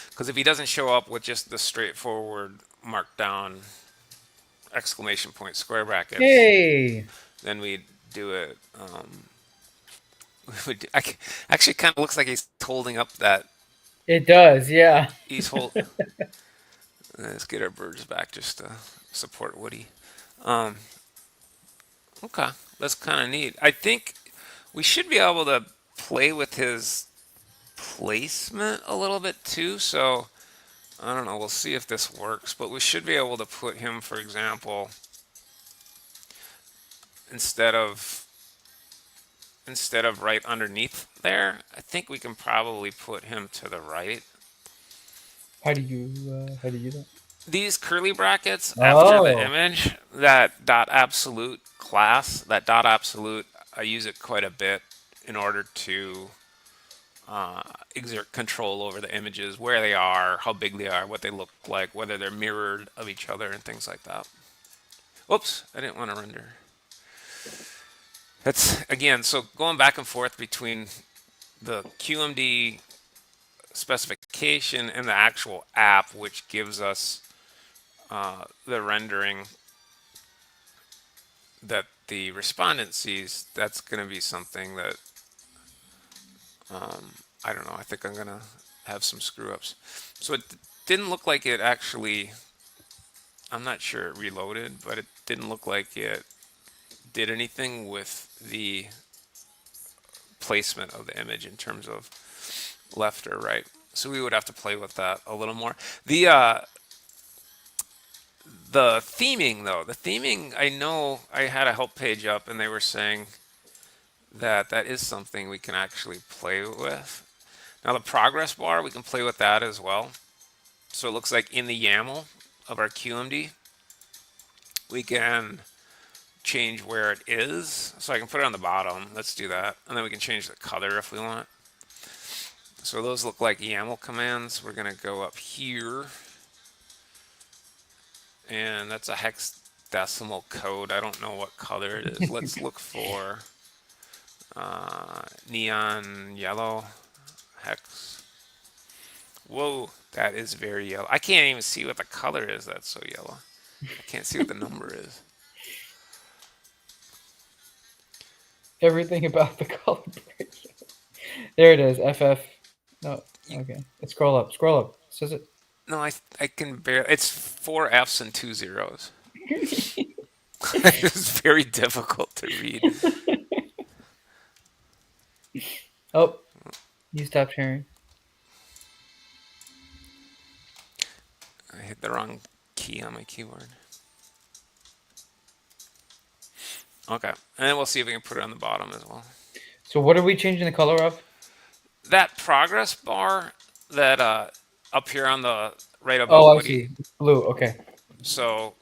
Because if he doesn't show up with just the straightforward markdown exclamation point square brackets, Hey! then we'd do it. Actually, kind of looks like he's holding up that. It does, yeah. He's hold. Let's get our birds back just to support Woody. Okay, that's kind of neat. I think we should be able to play with his placement a little bit too. So I don't know. We'll see if this works, but we should be able to put him, for example, instead of right underneath there, I think we can probably put him to the right. How do you do that? These curly brackets after Oh. the image, that dot absolute class, that dot absolute, I use it quite a bit in order to exert control over the images, where they are, how big they are, what they look like, whether they're mirrored of each other, and things like that. Whoops, I didn't want to render. That's, again, so going back and forth between the QMD specification and the actual app, which gives us the rendering that the respondent sees. That's going to be something that I don't know. I think I'm going to have some screw ups. So it didn't look like it actually, I'm not sure it reloaded, but it didn't look like it did anything with the placement of the image in terms of left or right. So we would have to play with that a little more. The theming, though, I know I had a help page up and they were saying that that is something we can actually play with. Now the progress bar, we can play with that as well. So it looks like in the YAML of our QMD, we can change where it is. So I can put it on the bottom. Let's do that. And then we can change the color if we want. So those look like YAML commands. We're going to go up here. And that's a hexadecimal code. I don't know what color it is. Let's look for neon yellow hex. Whoa, that is very yellow. I can't even see what the color is. That's so yellow. I can't see what the number is. Everything about the color. There it is. FF. No. Okay. Let's scroll up. Scroll up. Says it. No, I can barely. It's 4 F's and 2 zeros. It's very difficult to read. Oh, you stopped sharing. I hit the wrong key on my keyboard. Okay, and then we'll see if we can put it on the bottom as well. So what are we changing the color of? That progress bar that up here on the right above. Oh, I see. It's blue. Okay. So,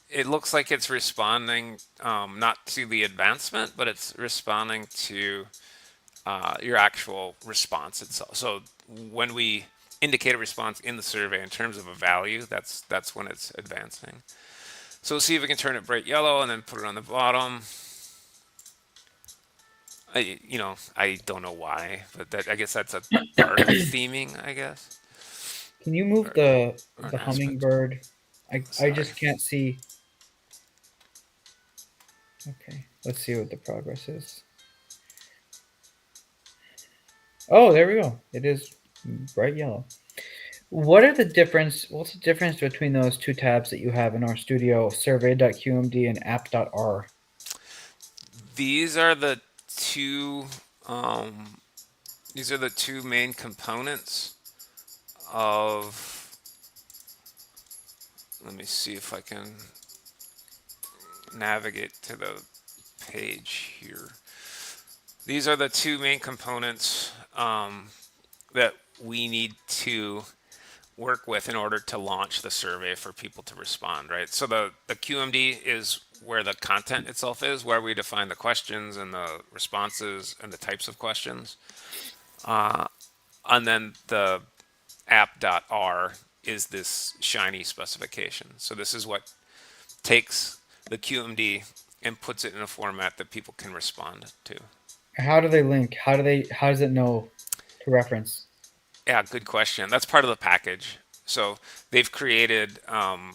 it looks like it's responding not to the advancement, but it's responding to your actual response itself. So when we indicate a response in the survey in terms of a value, that's when it's advancing. So we'll see if we can turn it bright yellow and then put it on the bottom. I don't know why, but I guess that's a part of theming, I guess. Can you move the hummingbird? I just can't see. Okay, let's see what the progress is. Oh, there we go. It is bright yellow. What's the difference between those two tabs that you have in RStudio, survey.qmd and app.r? These are the two main components of, let me see if I can navigate to the page here. These are the two main components that we need to work with in order to launch the survey for people to respond, right? So the QMD is where the content itself is, where we define the questions and the responses and the types of questions. And then the app.r is this shiny specification. So this is what takes the QMD and puts it in a format that people can respond to. How do they link? How does it know to reference? Yeah, good question. That's part of the package. So they've created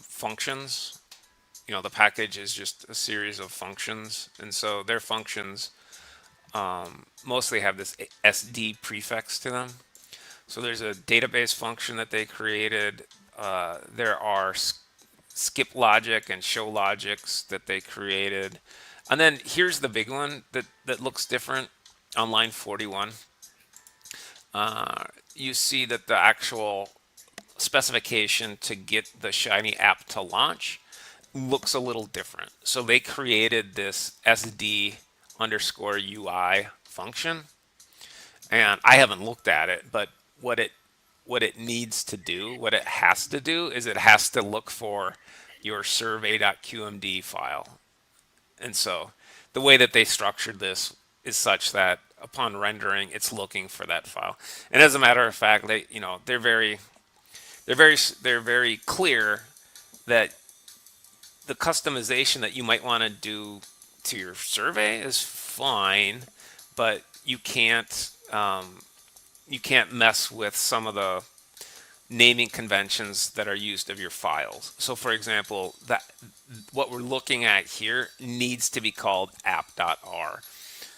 functions. The package is just a series of functions. And so their functions mostly have this SD prefix to them. So there's a database function that they created. There are skip logic and show logics that they created. And then here's the big one that looks different on line 41. You see that the actual specification to get the Shiny app to launch looks a little different. So they created this SD underscore UI function. And I haven't looked at it, but what it needs to do, what it has to do is it has to look for your survey.qmd file. And so the way that they structured this is such that upon rendering, it's looking for that file. And as a matter of fact, they're very clear that the customization that you might want to do to your survey is fine, but you can't mess with some of the naming conventions that are used of your files. So for example, that what we're looking at here needs to be called app.r.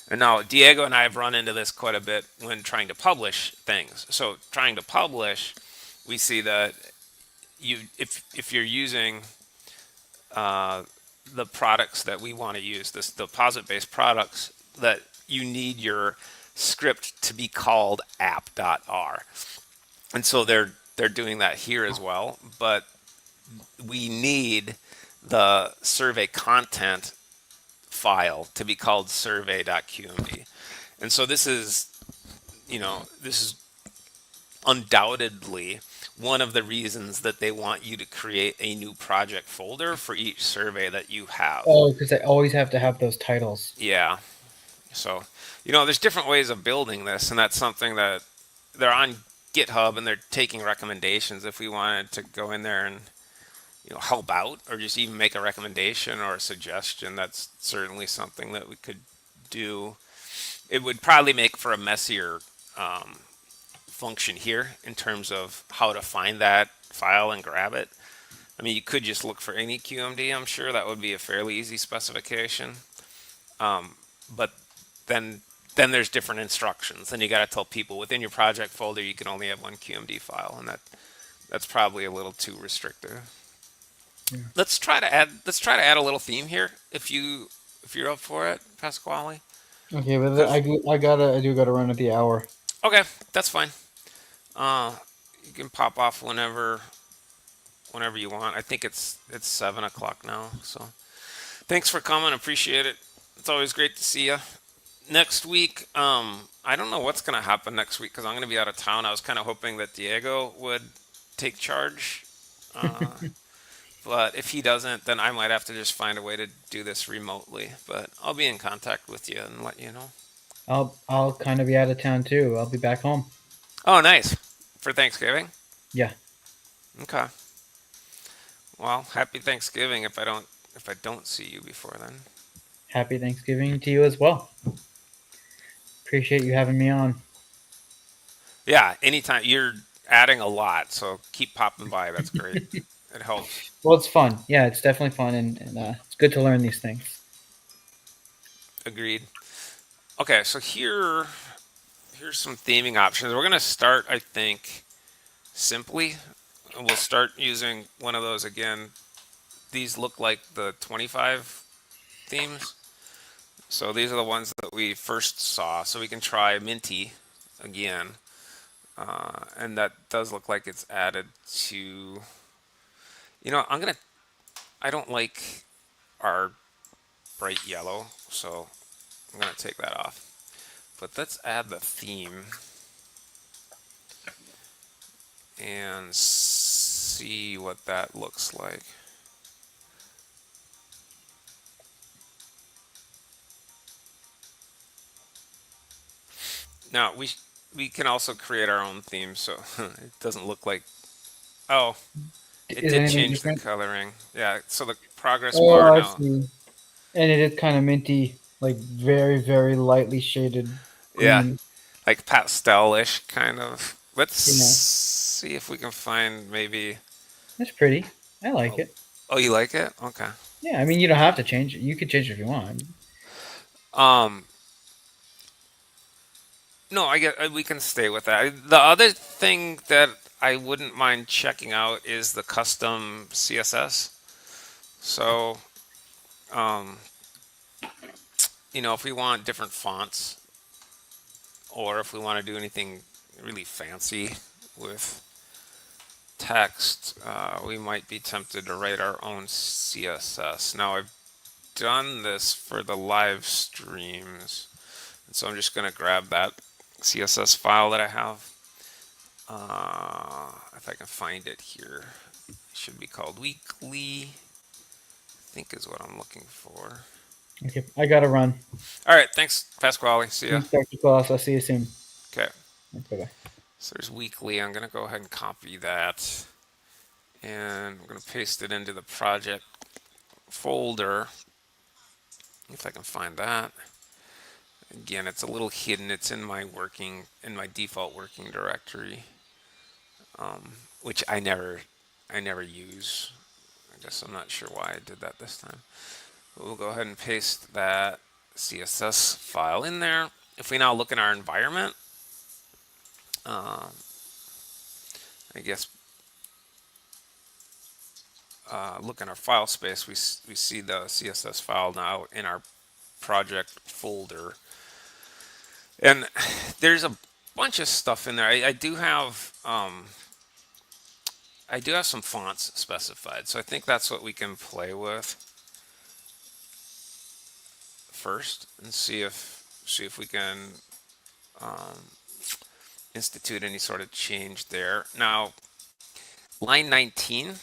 And now Diego and I have run into this quite a bit when trying to publish things. So trying to publish, we see that if you're using the products that we want to use, this deposit-based products, that you need your script to be called app.r. And so they're doing that here as well, but we need the survey content file to be called survey.qmd. And so this is undoubtedly one of the reasons that they want you to create a new project folder for each survey that you have. Oh, because I always have to have those titles. Yeah. So, there's different ways of building this, and that's something that they're on GitHub and they're taking recommendations. If we wanted to go in there and help out or just even make a recommendation or a suggestion, that's certainly something that we could do. It would probably make for a messier function here in terms of how to find that file and grab it. I mean, you could just look for any QMD. I'm sure that would be a fairly easy specification. But then there's different instructions. Then you got to tell people within your project folder you can only have one QMD file, and that's probably a little too restrictive. Yeah. Let's try to add a little theme here if you're up for it, Pasquale. Okay, but I do gotta run at the hour. Okay, that's fine. You can pop off whenever you want. I think it's 7:00 now. So thanks for coming. Appreciate it. It's always great to see you. Next week, I don't know what's going to happen next week because I'm going to be out of town. I was kind of hoping that Diego would take charge. But if he doesn't, then I might have to just find a way to do this remotely. But I'll be in contact with you and let you know. I'll kind of be out of town too. I'll be back home. Oh, nice. For Thanksgiving? Yeah. Okay. Well, happy Thanksgiving if I don't see you before then. Happy Thanksgiving to you as well. Appreciate you having me on. Yeah, anytime. You're adding a lot, so keep popping by. That's great. It helps. Well, it's fun. Yeah, it's definitely fun, and it's good to learn these things. Agreed. Okay, so here's some theming options. We're going to start, I think, simply. We'll start using one of those again. These look like the 25 themes. So these are the ones that we first saw. So we can try Minty again. And that does look like it's added to... I don't like our bright yellow, so I'm going to take that off. But let's add the theme and see what that looks like. Now, we can also create our own theme, so it doesn't look like... Oh, it did change the coloring. Yeah, so the progress bar now. See. And it is kind of minty, like very, very lightly shaded green. Yeah, like pastel-ish kind of. Let's see if we can find maybe... That's pretty. I like it. Oh, you like it? Okay. Yeah, I mean, you don't have to change it. You could change it if you want. No, we can stay with that. The other thing that I wouldn't mind checking out is the custom CSS. So, if we want different fonts, or if we want to do anything really fancy with text, we might be tempted to write our own CSS. Now, I've done this for the live streams, and so I'm just going to grab that CSS file that I have. If I can find it here, it should be called weekly think is what I'm looking for. Okay, I gotta run. All right, thanks, Pasquale. See ya. Thanks, Dr. Claus. I'll see you soon. Okay, Bye bye. so there's weekly. I'm gonna go ahead and copy that, and I'm gonna paste it into the project folder. If I can find that. Again, it's a little hidden. It's in my default working directory, which I never use. I guess I'm not sure why I did that this time. But we'll go ahead and paste that CSS file in there. If we now look in our environment, I guess look in our file space, we see the CSS file now in our project folder. And there's a bunch of stuff in there. I do have some fonts specified, so I think that's what we can play with first and see if we can institute any sort of change there. Now, line 19,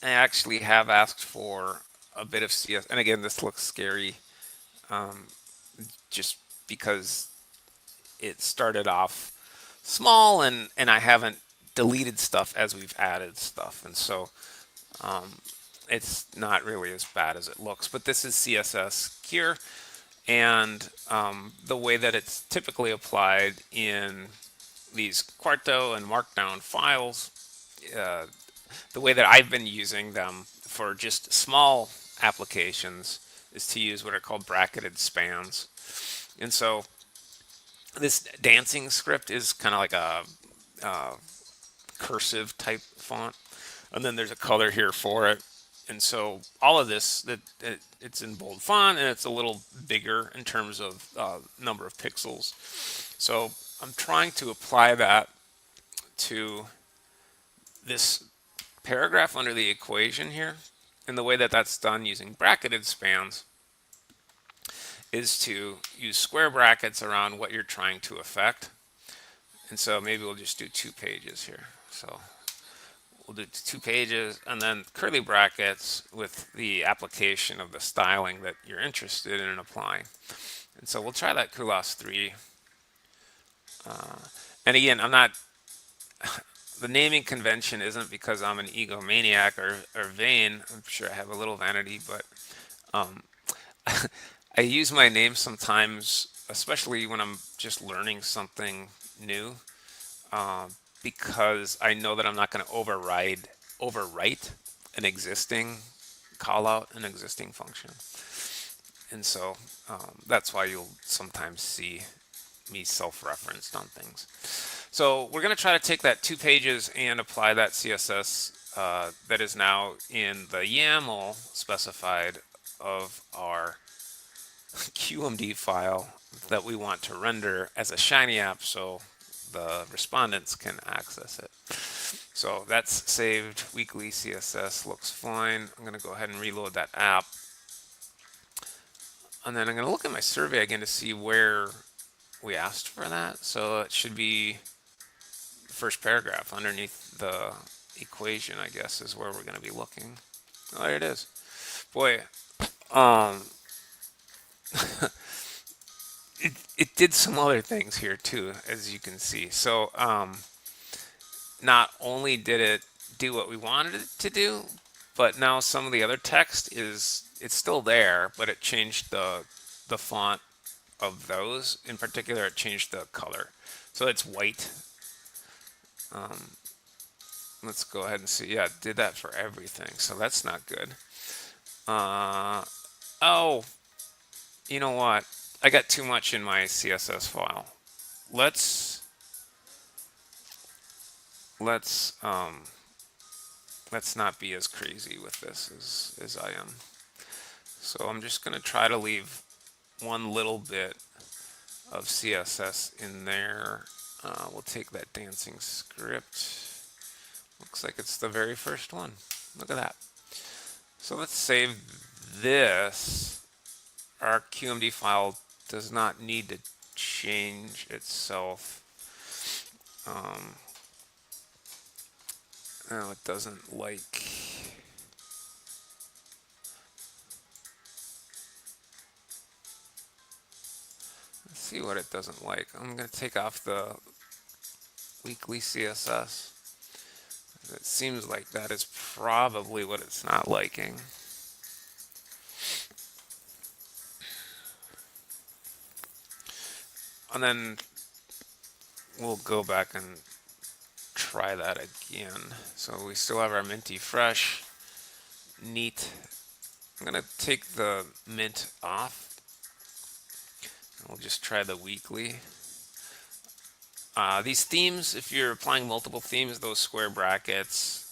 I actually have asked for a bit of CS, and again, this looks scary, just because it started off small, and I haven't deleted stuff as we've added stuff, and so it's not really as bad as it looks. But this is CSS here, and the way that it's typically applied in these Quarto and Markdown files, the way that I've been using them for just small applications is to use what are called bracketed spans. And so this dancing script is kind of like a cursive type font, and then there's a color here for it. And so all of this, it's in bold font, and it's a little bigger in terms of number of pixels. So I'm trying to apply that to this paragraph under the equation here. And the way that that's done using bracketed spans is to use square brackets around what you're trying to affect. And so maybe we'll just do 2 pages here. So we'll do 2 pages and then curly brackets with the application of the styling that you're interested in applying. And so we'll try that Kulas 3. And again, I'm not, the naming convention isn't because I'm an egomaniac or vain. I'm sure I have a little vanity, but I use my name sometimes, especially when I'm just learning something new, because I know that I'm not going to overwrite an existing callout, an existing function. And so that's why you'll sometimes see me self-referenced on things. So we're going to try to take that 2 pages and apply that CSS that is now in the YAML specified of our QMD file that we want to render as a Shiny app so the respondents can access it. So that's saved. Weekly CSS looks fine. I'm going to go ahead and reload that app. And then I'm going to look at my survey again to see where we asked for that. So it should be the first paragraph underneath the equation, I guess, is where we're going to be looking. Oh, there it is. Boy, it did some other things here too, as you can see. So not only did it do what we wanted it to do, but now some of the other text it's still there, but it changed the font of those. In particular, it changed the color, so it's white. Let's go ahead and see. Yeah, it did that for everything, so that's not good. Oh, you know what? I got too much in my CSS file. Let's not be as crazy with this as I am. So I'm just going to try to leave one little bit of CSS in there. We'll take that dancing script. Looks like it's the very first one. Look at that. So let's save this. Our QMD file does not need to change itself. No, it doesn't like. see what it doesn't like. I'm going to take off the weekly CSS. It seems like that is probably what it's not liking. And then we'll go back and try that again. So we still have our minty fresh. Neat. I'm going to take the mint off. We'll just try the weekly. These themes, if you're applying multiple themes, those square brackets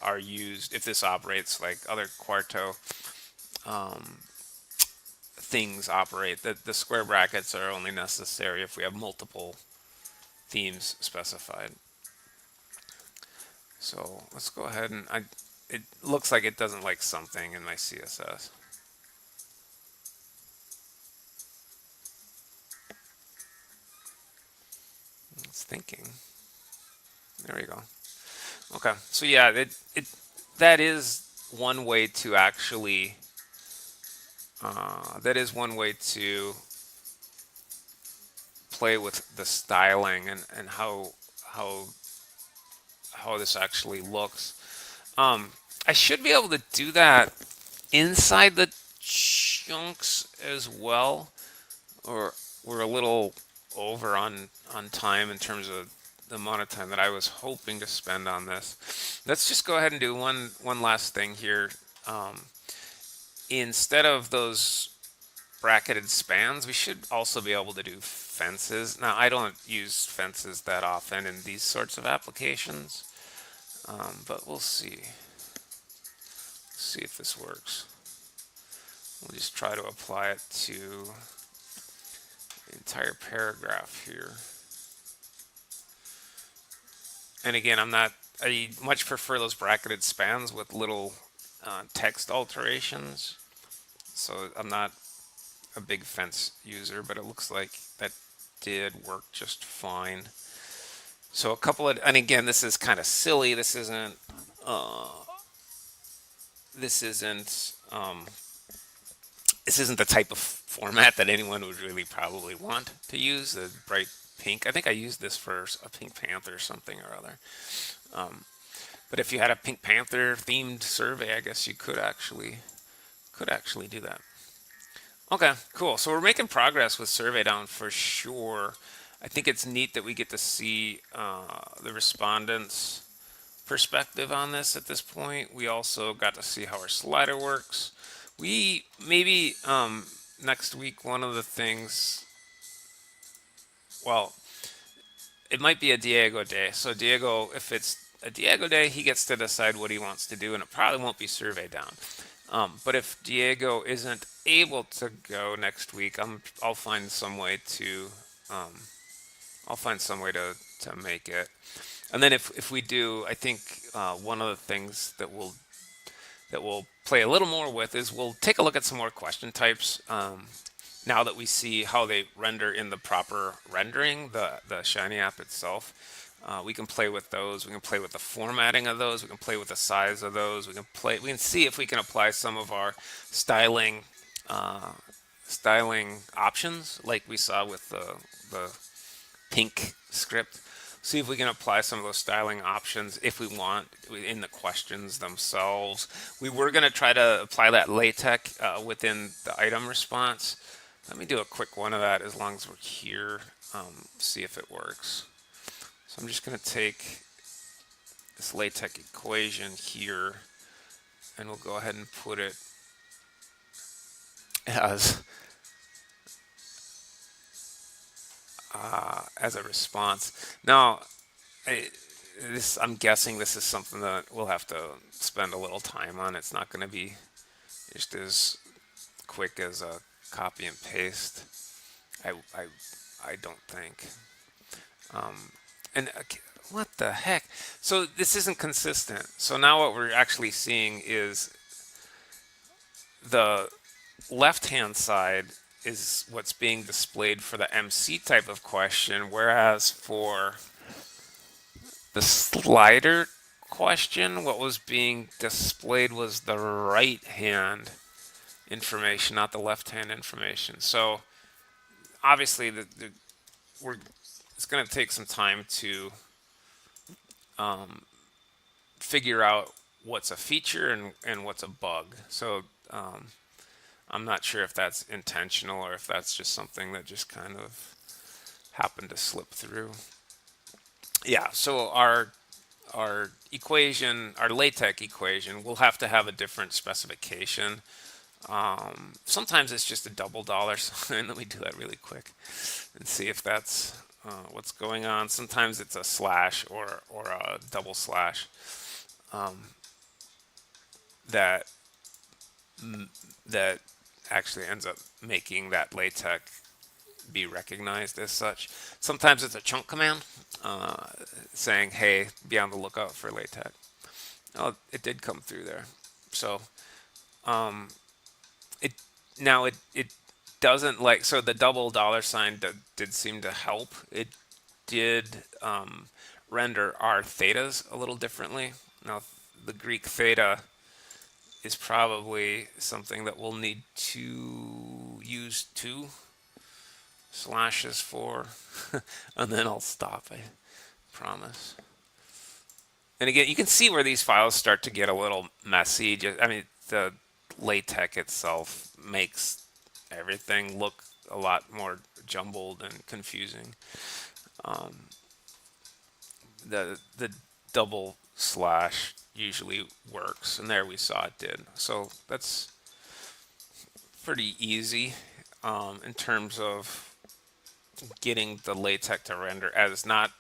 are used if this operates like other Quarto things operate. The square brackets are only necessary if we have multiple themes specified. So let's go ahead and it looks like it doesn't like something in my CSS. It's thinking. There we go. Okay, so yeah, that is one way to actually play with the styling and how this actually looks. I should be able to do that inside the chunks as well, or we're a little over on time in terms of the amount of time that I was hoping to spend on this. Let's just go ahead and do one last thing here. Instead of those bracketed spans, we should also be able to do fences. Now, I don't use fences that often in these sorts of applications, but we'll see. See if this works. We'll just try to apply it to the entire paragraph here. And again, I much prefer those bracketed spans with little text alterations. So I'm not a big fence user, but it looks like that did work just fine. So a couple of, and again, this is kind of silly. This isn't the type of format that anyone would really probably want to use. The bright pink. I think I used this for a Pink Panther or something or other. But if you had a Pink Panther themed survey, I guess you could actually do that. Okay, cool. So we're making progress with Surveydown for sure. I think it's neat that we get to see the respondents' perspective on this at this point. We also got to see how our slider works. We maybe next week, one of the things, well, it might be a Diego day. So Diego, if it's a Diego day, he gets to decide what he wants to do, and it probably won't be Surveydown. But if Diego isn't able to go next week, I'll find some way to make it. And then if we do, I think one of the things that we'll play a little more with is we'll take a look at some more question types. Now that we see how they render in the proper rendering, the Shiny app itself, we can play with those. We can play with the formatting of those. We can play with the size of those. We can see if we can apply some of our styling options, like we saw with the pink script. See if we can apply some of those styling options if we want in the questions themselves. We were going to try to apply that LaTeX within the item response. Let me do a quick one of that as long as we're here, see if it works. So I'm just going to take this LaTeX equation here, and we'll go ahead and put it as a response. Now, I'm guessing this is something that we'll have to spend a little time on. It's not going to be just as quick as a copy and paste. I don't think. And what the heck? So this isn't consistent. So now what we're actually seeing is the left-hand side is what's being displayed for the MC type of question, whereas for the slider question, what was being displayed was the right-hand information, not the left-hand information. So obviously it's going to take some time to figure out what's a feature and what's a bug. So I'm not sure if that's intentional or if that's just something that just kind of happened to slip through. Yeah, so our equation, our LaTeX equation, will have to have a different specification. Sometimes it's just a double dollar sign. Let me do that really quick and see if that's what's going on. Sometimes it's a slash or a double slash that that actually ends up making that LaTeX be recognized as such. Sometimes it's a chunk command saying, "Hey, be on the lookout for LaTeX." Oh, it did come through there. So it now it doesn't like so the double dollar sign did seem to help. It did render our thetas a little differently. Now the Greek theta is probably something that we'll need to use 2 slashes for, and then I'll stop, I promise. And again, you can see where these files start to get a little messy. I mean, the LaTeX itself makes everything look a lot more jumbled and confusing. The double slash usually works, and there we saw it did. So that's pretty easy in terms of getting the LaTeX to render as not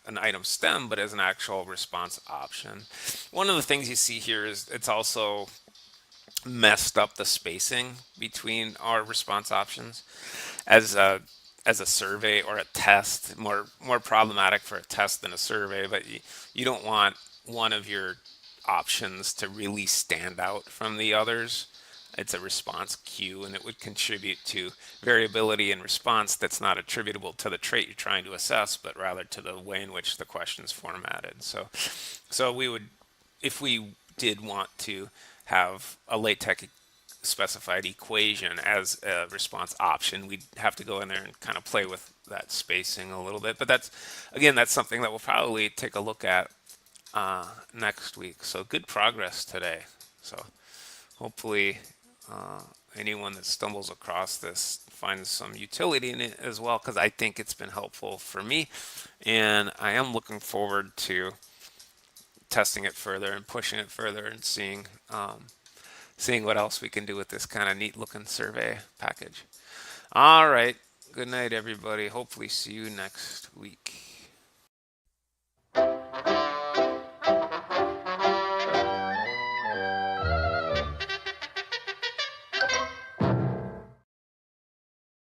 an item stem, but as an actual response option. One of the things you see here is it's also messed up the spacing between our response options. As a survey or a test, more problematic for a test than a survey, but you don't want one of your options to really stand out from the others. It's a response queue, and it would contribute to variability in response that's not attributable to the trait you're trying to assess, but rather to the way in which the question's formatted. So we would, if we did want to have a LaTeX specified equation as a response option, we'd have to go in there and kind of play with that spacing a little bit. But that's something that we'll probably take a look at next week. So good progress today. So hopefully anyone that stumbles across this finds some utility in it as well, because I think it's been helpful for me, and I am looking forward to testing it further and pushing it further and seeing what else we can do with this kind of neat looking survey package. All right, good night everybody. Hopefully see you next week.